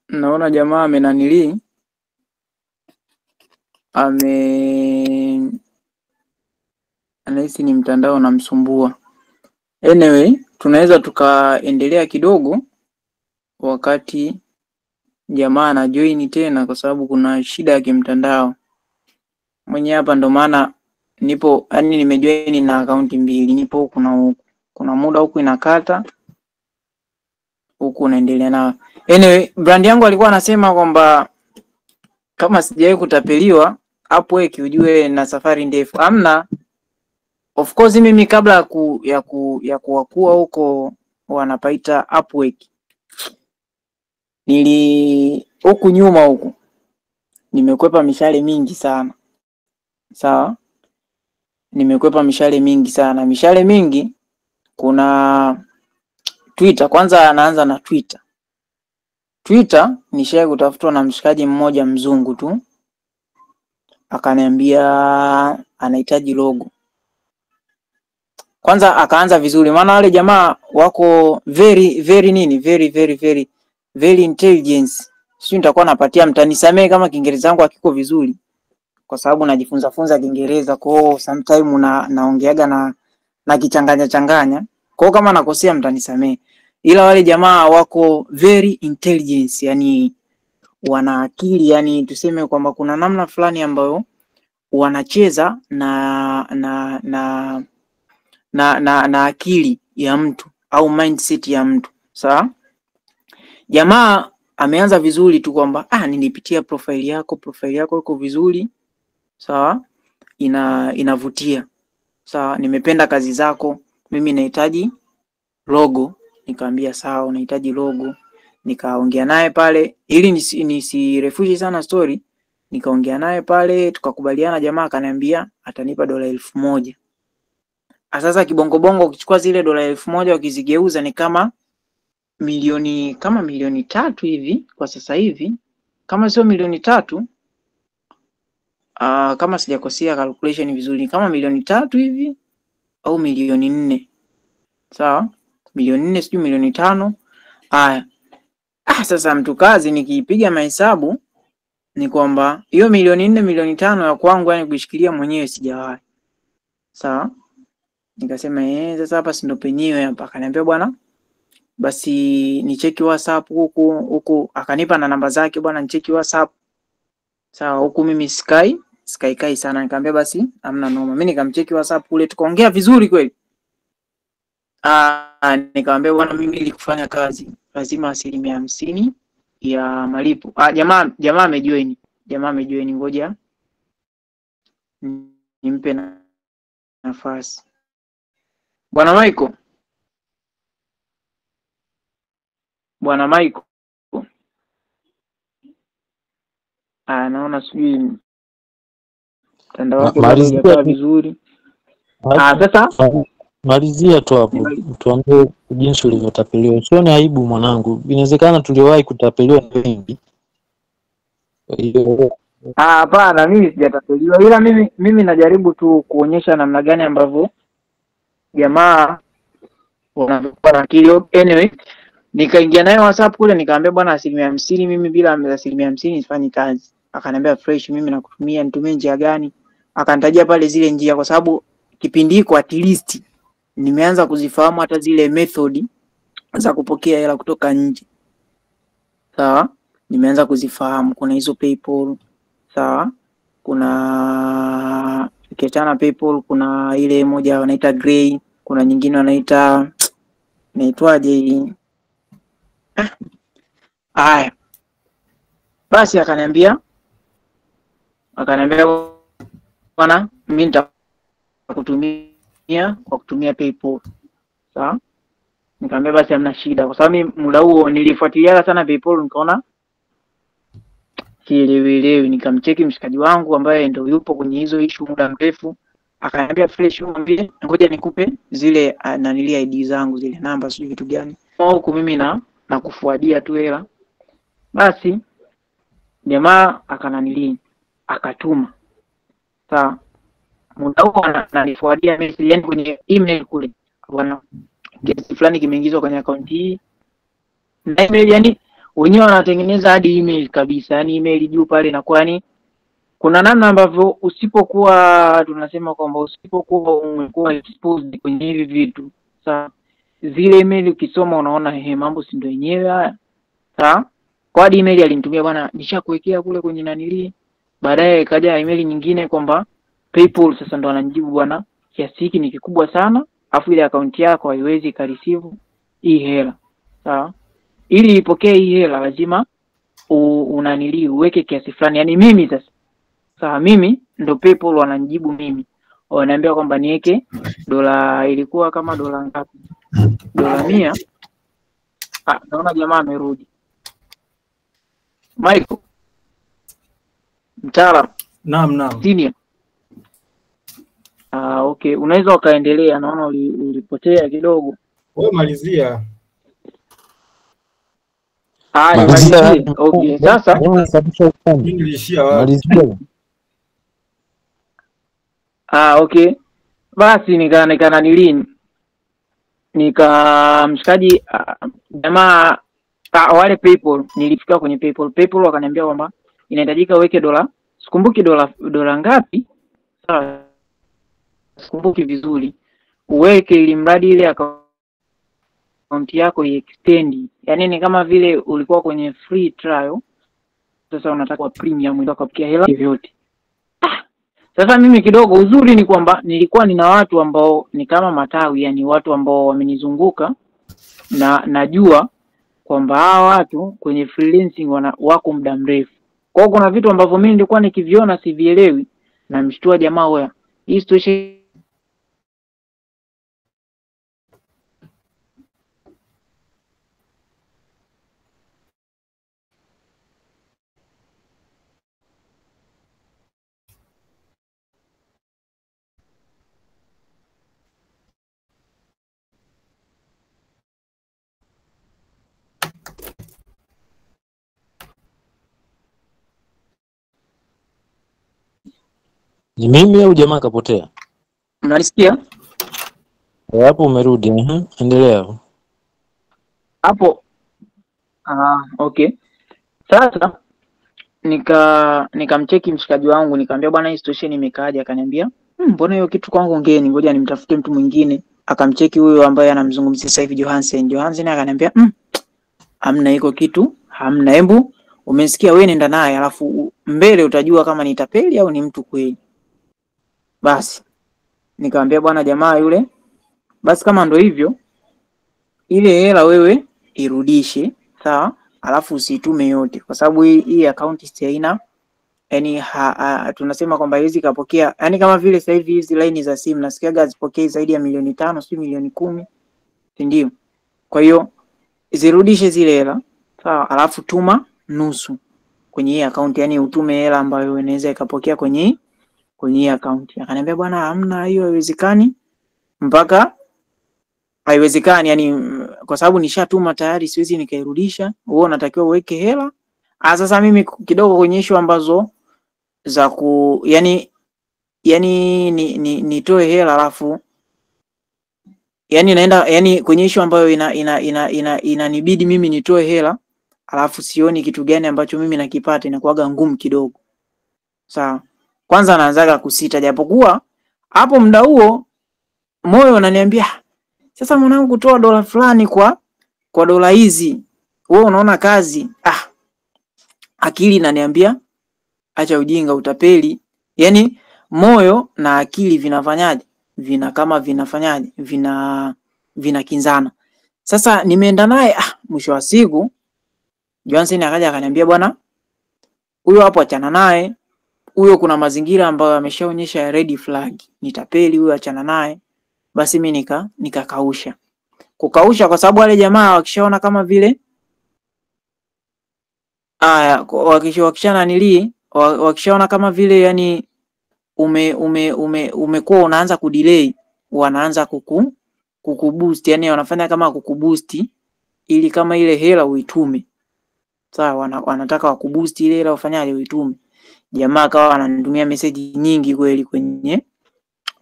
Naona jamaa amenanili anahisi ni mtandao unamsumbua. Anyway, tunaweza tukaendelea kidogo wakati jamaa ana join tena, kwa sababu kuna shida ya kimtandao. Mwenye hapa ndo maana nipo, yani nimejoin na akaunti mbili, nipo huku na huku. Kuna muda huku inakata, huku unaendelea na. Anyway, brand yangu alikuwa anasema kwamba kama sijawahi kutapeliwa Upwork ujue na safari ndefu. Amna, of course mimi kabla ya kuwa huko wanapaita Upwork, huku nyuma huku nimekwepa mishale mingi sana. Sawa? Nimekwepa mishale mingi sana. Mishale mingi, kuna Twitter. Kwanza anaanza na Twitter. Twitter nishaye kutafutwa na mshikaji mmoja mzungu tu. Akaniambia anahitaji logo. Kwanza akaanza vizuri, maana wale jamaa wako very intelligence. Sio nitakuwa napatia, mtanisamee kama Kiingereza yangu hakiko vizuri, kwa sababu najifunza Kiingereza, kwa sometime naongeaga na kichanganya. Kwa kama nakosea mtanisamee. Ila wale jamaa wako very intelligence, yani wana akili, yani tuseme kwamba kuna namna fulani ambayo wanacheza na akili ya mtu au mindset ya mtu. Sawa? Jamaa ameanza vizuri tu kwamba nilipitia profile yako iko vizuri. Sawa? Inavutia. Sawa, nimependa kazi zako, mimi nahitaji logo. Nikamwambia sawa, unahitaji logo. Nikaongea naye pale ili nisirefushe sana story. Nikaongea naye pale, tukakubaliana, jamaa akaniambia atanipa $1,000. Sasa kibongo ukichukua zile $1,000 ukizigeuza ni kama milioni 3 hivi kwa sasa hivi. Kama sio milioni 3, kama sijakosea calculation vizuri, kama milioni 3 hivi au milioni 4. Sawa? Milioni 4 sio milioni 5. Haya. Sasa mtu kazi nikipiga mahesabu ni kwamba hiyo milioni 4 milioni 5 ya kwangu, yani kushikilia mwenyewe sijawahi. Sawa? Nikasema sasa hapa si ndo penyewe hapa. Akaniambia bwana, basi nicheki WhatsApp huku. Akanipa na namba zake, bwana nicheki WhatsApp. Sawa, huku mimi Sky sana. Nikamwambia basi hamna noma. Mimi nikamcheki WhatsApp kule, tukaongea vizuri kweli. Nikamwambia bwana, mimi nilikufanya kazi lazima 50% ya malipo. Jamaa amejoin. Ngoja nimpe nafasi. Bwana Michael. Naona sijui mtandao wake bado haujakaa vizuri. Sasa malizia tu hapo. Tuambie jinsi ulivyotapeliwa. Usione aibu mwanangu. Inawezekana tuliwahi kutapeliwa wengi. Hapana, mimi sijatapeliwa, ila mimi najaribu tu kuonyesha namna gani ambavyo jamaa wanakuwa na akili. Anyway, nikaingia naye WhatsApp kule, nikamwambia bwana 50%, mimi bila 50% sifanyi kazi. Akaniambia fresh, mimi nakutumia, nitumie njia gani? Akanitajia pale zile njia, kwa sababu kipindi hiko at least nimeanza kuzifahamu hata zile method za kupokea hela kutoka nje. Sawa? Nimeanza kuzifahamu. Kuna hizo PayPal. Sawa? Kuna kiachana PayPal, kuna ile moja wanaita Grey, kuna nyingine wanaita naitwaje? Haya. Basi akaniambia bwana, mimi nitakutumia kwa kutumia PayPal. Sawa? Nikamwambia basi hamna shida, kwa sababu mimi muda huo nilifuatilia sana PayPal, nikaona sielewelewi. Nikamcheki mshikaji wangu ambaye ndio yupo kwenye hizo issue muda mrefu, akaniambia fresh, mwambie ngoja nikupe zile nanili ID zangu, zile namba sio vitu gani, huko mimi na kufuadia tu hela. Basi jamaa akananili akatuma. Sawa, muda huo ananifuadia message, yani kwenye email kule, bwana kiasi fulani kimeingizwa kwenye account hii na email, yani wenyewe wanatengeneza hadi email kabisa, yani email juu pale inakuwa, yani kuna namna ambavyo usipokuwa, tunasema kwamba usipokuwa umekuwa exposed kwenye hivi vitu, sawa, zile email ukisoma unaona mambo si ndio yenyewe haya. Sawa, kwa hadi email alinitumia, bwana nishakuwekea kule kwenye nanili. Baadaye kaja email nyingine kwamba PayPal sasa ndo ananijibu, bwana kiasi hiki ni kikubwa sana, afu ile account yako haiwezi kareceive hii hela. Sawa, ili ipokee hii hela lazima unanili uweke kiasi fulani. Yani mimi sasa, sawa, mimi ndo PayPal wananijibu mimi, wananiambia kwamba niweke dola, ilikuwa kama dola ngapi, dola 100. Naona jamaa amerudi. Michael mtaalamu. Naam. Senior. Okay, unaweza ukaendelea, naona ulipotea kidogo. Wewe malizia. Malizia. Okay, sasa mimi nilishia wapi? Okay. Basi mshikaji jamaa wale PayPal, nilifika kwenye PayPal wakaniambia kwamba inahitajika uweke dola, sikumbuki dola ngapi, sawa, sikumbuki vizuri, uweke ili mradi ile account yako iextend. Yani ni kama vile ulikuwa kwenye free trial, sasa unataka premium ndio ukapokea hela yote. Sasa mimi kidogo, uzuri ni kwamba nilikuwa nina watu ambao ni kama matawi, yani watu ambao wamenizunguka na najua kwamba hawa watu kwenye freelancing wako muda mrefu. Kwa hiyo kuna vitu ambavyo mimi nilikuwa nikiviona sivielewi, na mshtua jamaa, wewe hii situation ni mimi au jamaa kapotea? Mnanisikia? Hapo umerudi. Endelea. Hapo. Okay. Sasa nikamcheki mshikaji wangu, nikamwambia bwana hii situation imekaaje, akaniambia mbona hiyo kitu kwangu ngeni, ngoja nimtafute mtu mwingine. Akamcheki huyo ambaye anamzungumzia sasa hivi Johansen akaniambia hamna iko kitu, hamna, hebu umesikia wewe, nenda naye alafu mbele utajua kama ni tapeli au ni mtu kweli. Basi nikamwambia bwana jamaa yule, basi kama ndo hivyo, ile hela wewe irudishe, sawa, alafu usitume yote, kwa sababu hii account si haina, yani tunasema kwamba hizi kapokea, yani kama vile sasa hivi hizi line za simu nasikiaga zipokee zaidi ya 5 si 10, ndio. Kwa hiyo zirudishe zile hela, sawa, alafu tuma nusu kwenye hii account, yani utume hela ambayo inaweza ikapokea kwenye hii account. Akaniambia bwana hamna, hiyo haiwezekani, mpaka haiwezekani, yani kwa sababu nishatuma tayari siwezi nikairudisha, wewe unatakiwa uweke hela. Sasa mimi kidogo kwenye issue ambazo za yani nitoe hela alafu yani naenda, yani kwenye issue ambayo inanibidi mimi nitoe hela alafu sioni kitu gani ambacho mimi nakipata, inakuwaga ngumu kidogo. Sawa, kwanza naanzaga kusita, japokuwa hapo muda huo moyo unaniambia sasa mwanangu kutoa dola fulani kwa dola hizi, wewe unaona kazi. Akili inaniambia acha ujinga, utapeli. Yani moyo na akili vinafanyaje, vinakinzana. Sasa nimeenda naye, mwisho wa siku Johansen akaja akaniambia bwana huyo hapo achana naye, huyo kuna mazingira ambayo ameshaonyesha red flag, nitapeli huyo, achana naye. Basi mimi nikakausha. Kukausha kwa sababu wale jamaa wakishaona kama vile Aya, wakishana nili wakishaona kama vile yani umekuwa unaanza kudelay, wanaanza kukuboost, yani wanafanya kama kukuboost ili kama ile hela uitume. Sawa, wanataka wakuboost ile hela ufanyaje uitume. Jamaa akawa ananitumia message nyingi kweli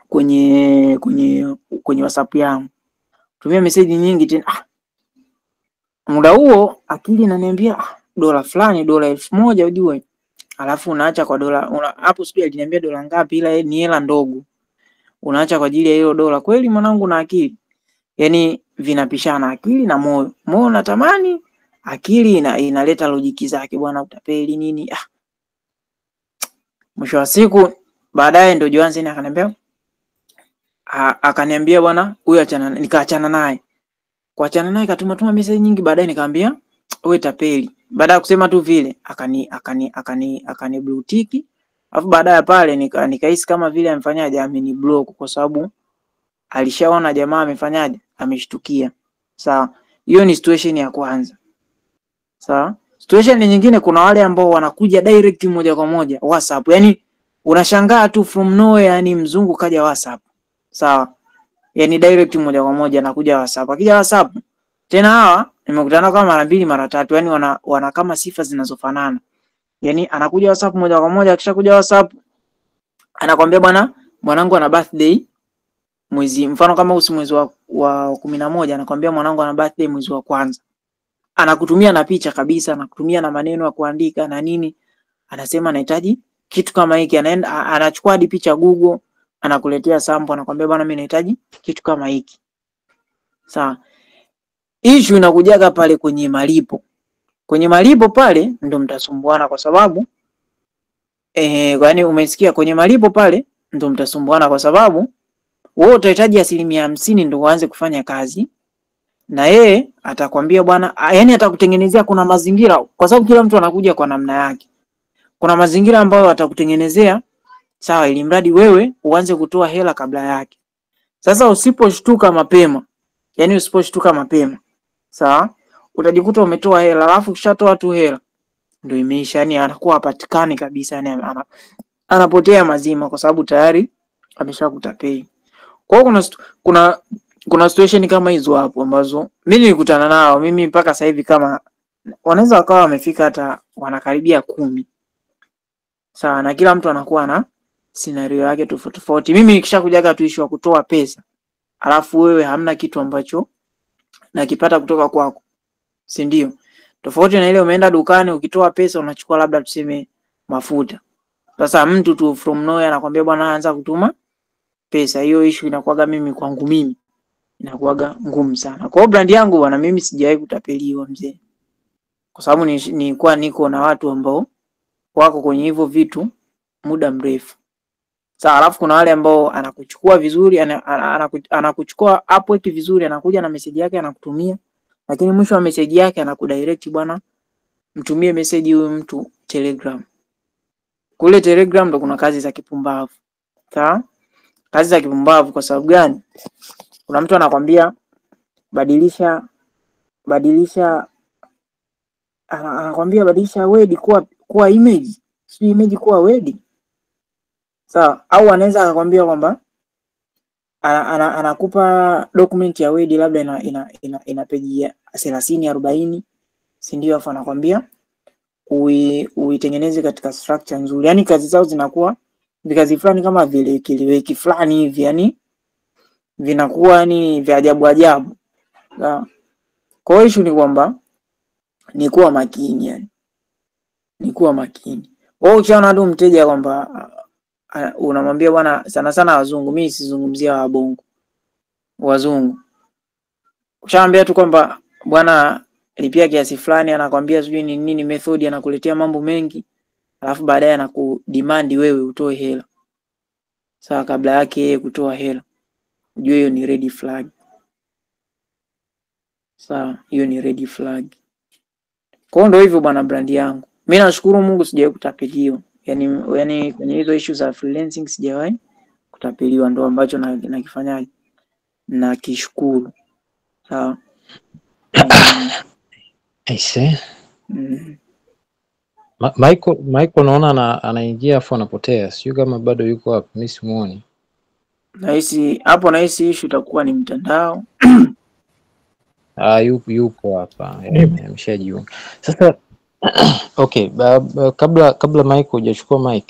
kwenye WhatsApp yangu. Tumia message nyingi tena. Muda huo akili inaniambia dola fulani, dola 1000 ujue. Alafu unaacha kwa dola hapo sijui aliniambia dola ngapi, ila ni hela ndogo. Unaacha kwa ajili ya hiyo dola. Kweli mwanangu na akili. Yaani vinapishana akili na moyo. Moyo unatamani, akili inaleta lojiki zake, bwana utapeli nini. Mwisho wa siku baadaye ndio Joansen akaniambia bwana huyu achana, nikaachana naye. Kuachana naye katuma message nyingi, baadaye nikamwambia wewe tapeli. Baada ya kusema tu vile akani blue tick. Alafu baadaye pale nikahisi kama vile amfanyaje ameni block, kwa sababu alishaona jamaa amefanyaje ameshtukia. Sawa, hiyo ni situation ya kwanza. Sawa, situation nyingine kuna wale ambao wanakuja direct moja kwa moja WhatsApp. Yaani unashangaa tu from nowhere, yani mzungu kaja WhatsApp. Sawa, yani direct moja kwa moja anakuja WhatsApp. Akija WhatsApp tena hawa nimekutana kama mara 2 mara 3, yani wana kama sifa zinazofanana. Yani anakuja WhatsApp moja kwa moja, akishakuja WhatsApp anakuambia bwana mwanangu ana birthday mwezi, mfano kama usi mwezi wa 11, anakuambia mwanangu ana birthday mwezi wa kwanza. Anakutumia na picha kabisa, anakutumia na maneno ya kuandika na nini. Anasema anahitaji kitu kama hiki, anaenda anachukua hadi picha Google, anakuletea sample, anakuambia bwana mimi nahitaji kitu kama hiki. Sawa. Issue inakujaga pale kwenye malipo. Kwenye malipo pale ndio mtasumbuana, kwa sababu yaani umesikia, kwenye malipo pale ndio mtasumbuana, kwa sababu wewe utahitaji 50% ndio uanze kufanya kazi, na yeye atakwambia bwana, yani atakutengenezea kuna mazingira, kwa sababu kila mtu anakuja kwa namna yake. Kuna mazingira ambayo atakutengenezea sawa, ili mradi wewe uanze kutoa hela kabla yake. Sasa usiposhtuka mapema, yani usiposhtuka mapema, sawa, utajikuta umetoa hela, alafu ukishatoa tu hela ndio imeisha, yani anakuwa hapatikani kabisa, yani anapotea mazima, kwa sababu tayari ameshakutapei. Kwa hiyo kuna situation kama hizo hapo ambazo mimi nilikutana nao. Mimi mpaka sasa hivi kama wanaweza wakawa wamefika hata wanakaribia 10. Sawa, na kila mtu anakuwa na scenario yake tofauti. Mimi nikishakujaga tu issue ya kutoa pesa, alafu wewe hamna kitu ambacho nakipata kutoka kwako, si ndio? Tofauti na ile umeenda dukani ukitoa pesa unachukua labda tuseme mafuta. Sasa mtu tu from nowhere anakuambia bwana anza kutuma pesa. Hiyo issue inakuwaga kwangu mimi inakuwaga ngumu sana. Kwa brand yangu bwana, mimi sijawahi kutapeliwa mzee, kwa sababu nilikuwa niko na watu ambao wako kwenye hivyo vitu muda mrefu. Sasa alafu kuna wale ambao anakuchukua vizuri, anakuchukua Upwork vizuri, anakuja na message yake anakutumia, lakini mwisho wa message yake anakudirect bwana mtumie message huyu mtu Telegram. Kule Telegram ndo kuna kazi za kipumbavu. Sawa? Kazi za kipumbavu kwa sababu gani? Kuna mtu anakuambia badilisha anakuambia badilisha word kuwa image, si image kuwa word. Sawa, au anaweza akakwambia kwamba anakupa document ya word labda ina page 30 40, si ndio? Afa anakuambia uitengeneze katika structure nzuri. Yani kazi zao zinakuwa vikazi fulani kama vile kiliweki fulani hivi, yani vinakuwa ni vya ajabu. Sawa. Kwa hiyo issue ni kwamba ni kuwa makini, yani ni kuwa makini. Wewe ukiona tu mteja kwamba unamwambia bwana, sana wazungu, mimi sizungumzia wabongo, wazungu, ukishaambia tu kwamba bwana lipia kiasi fulani, anakuambia sijui ni nini method, anakuletea mambo mengi, alafu baadaye anakudemand wewe utoe hela. Sawa, kabla yake yeye kutoa hela, ujue hiyo ni red flag. Sawa, hiyo ni red flag. Kwa ndio hivyo bwana, brand yangu mimi nashukuru Mungu sijawahi kutapeliwa. Yani kwenye hizo issues za freelancing sijawahi kutapeliwa, ndio ambacho nakifanya na kishukuru. Sawa. I see. Michael naona anaingia afu anapotea. Sio kama bado yuko hapo, mimi simuoni. Nahisi issue itakuwa ni mtandao. Yupo hapa. Ameshajiunga. Sasa okay, kabla Michael hujachukua mic.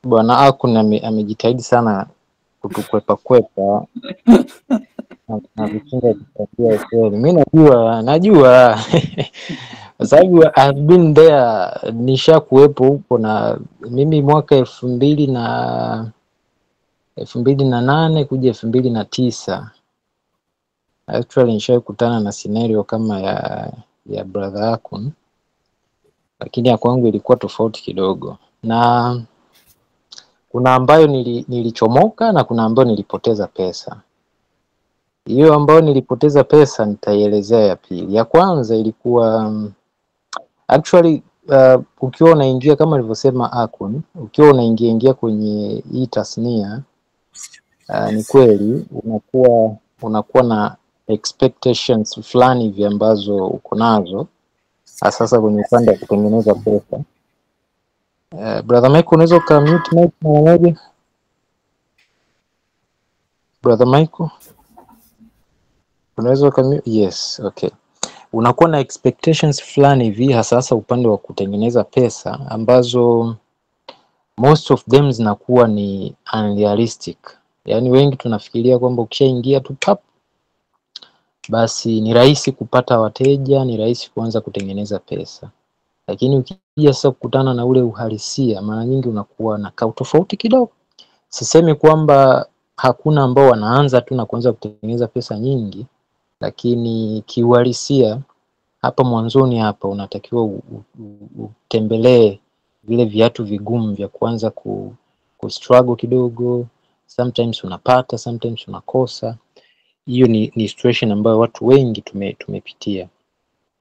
Bwana Akun amejitahidi sana kutukwepa na vitinga kutabia kweli. Mimi najua kwa sababu I've been there, nisha kuwepo huko, na mimi mwaka 2008 kuja 2009 actually nisha kukutana na scenario kama ya brother Akun, lakini ya kwangu ilikuwa tofauti kidogo, na kuna ambayo nilichomoka na kuna ambayo nilipoteza pesa. Hiyo ambayo nilipoteza pesa nitaielezea ya pili. Ya kwanza ilikuwa actually ukiwa unaingia kama nilivyosema Akun, ukiwa unaingia kwenye hii tasnia, ni kweli unakuwa na expectations fulani hivi ambazo uko nazo sasa kwenye upande wa kutengeneza pesa. Brother Michael, unaweza ukamute mic mara moja? Brother Michael, unaweza ukamute? Yes, okay. Unakuwa na expectations fulani hivi hasa upande wa kutengeneza pesa ambazo most of them zinakuwa ni unrealistic. Yaani wengi tunafikiria kwamba ukishaingia tu tap basi ni rahisi kupata wateja, ni rahisi kuanza kutengeneza pesa. Lakini ukija sasa kukutana na ule uhalisia, mara nyingi unakuwa na tofauti kidogo. Sisemi kwamba hakuna ambao wanaanza tu na kuanza kutengeneza pesa nyingi, lakini kiuhalisia hapa mwanzoni hapa unatakiwa utembelee vile viatu vigumu vya kuanza struggle kidogo. Sometimes unapata, sometimes unakosa. Hiyo ni situation ambayo watu wengi tumepitia.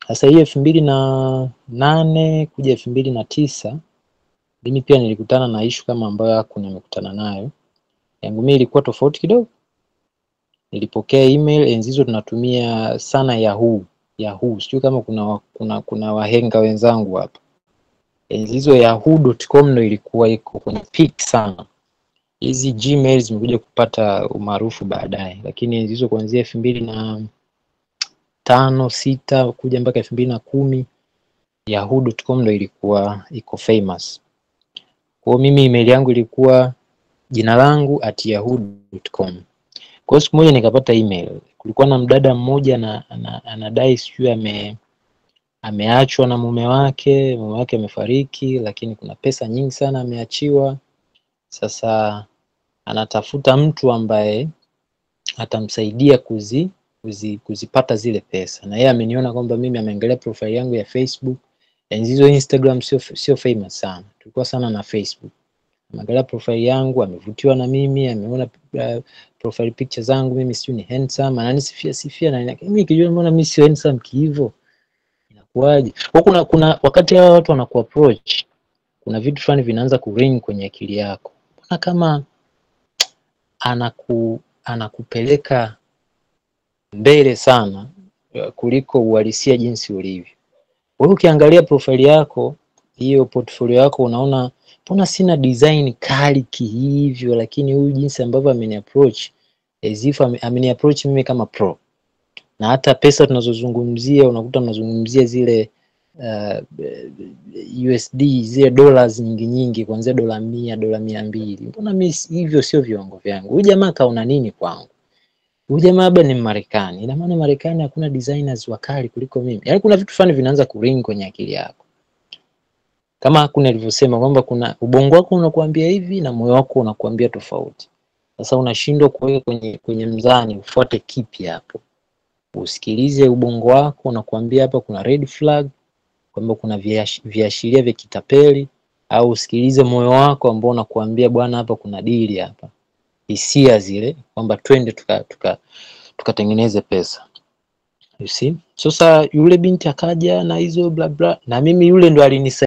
Sasa hiyo 2008 kuja 2009 mimi pia nilikutana na issue kama ambayo Akun amekutana nayo. Yangu mimi ilikuwa tofauti kidogo. Nilipokea email, enzi hizo tunatumia sana Yahoo. Sio kama kuna wahenga wenzangu hapa. Enzi hizo yahoo.com ndio ilikuwa iko kwenye peak sana. Hizi Gmail zimekuja kupata umaarufu baadaye, lakini enzi hizo kuanzia 2005, 6 kuja mpaka 2010 yahoo.com ndio ilikuwa iko famous. Kwa mimi email yangu ilikuwa jina langu @yahoo.com. Kwa siku moja nikapata email. Kulikuwa na mdada mmoja anadai sio ameachwa na mume wake amefariki, lakini kuna pesa nyingi sana ameachiwa. Sasa anatafuta mtu ambaye atamsaidia kuzipata zile pesa. Na yeye ameniona kwamba mimi ameangalia profile yangu ya Facebook. Hizo Instagram sio famous sana. Tulikuwa sana na Facebook. Ameangalia profile yangu, amevutiwa na mimi, ameona profile picture zangu mimi sio ni handsome, ananisifia na mimi kijua mbona mimi sio handsome hivyo. Inakuaje? Kuna wakati hao watu wanakuapproach, kuna vitu fulani vinaanza kuring kwenye akili yako. Mbona kama anakupeleka mbele sana kuliko uhalisia jinsi ulivyo. Wewe ukiangalia profile yako, hiyo portfolio yako, unaona mbona sina design kali hivyo, lakini huyu jinsi ambavyo ameniapproach as if ameniapproach mimi kama pro. Na hata pesa tunazozungumzia unakuta tunazungumzia zile USD, zile dollars nyingi kuanzia $100, $200. Mbona mimi hivyo sio viwango vyangu? Huyu jamaa kaona nini kwangu? Huyu jamaa labda ni Marekani. Ina maana Marekani hakuna designers wakali kuliko mimi. Yaani kuna vitu fulani vinaanza kuring kwenye akili yako. Kama Akun alivyosema kwamba kuna ubongo wako unakuambia hivi na moyo wako unakuambia tofauti. Sasa unashindwa kuweka kwenye mzani, ufuate kipi hapo. Usikilize ubongo wako unakuambia hapa kuna red flag, kwamba kuna viashiria vya kitapeli, au usikilize moyo wako ambao unakuambia bwana hapa kuna deal hapa. Hisia zile kwamba twende tukatengeneze pesa. You see? Sasa yule binti akaja na hizo bla bla, na mimi yule ndo alinisaidia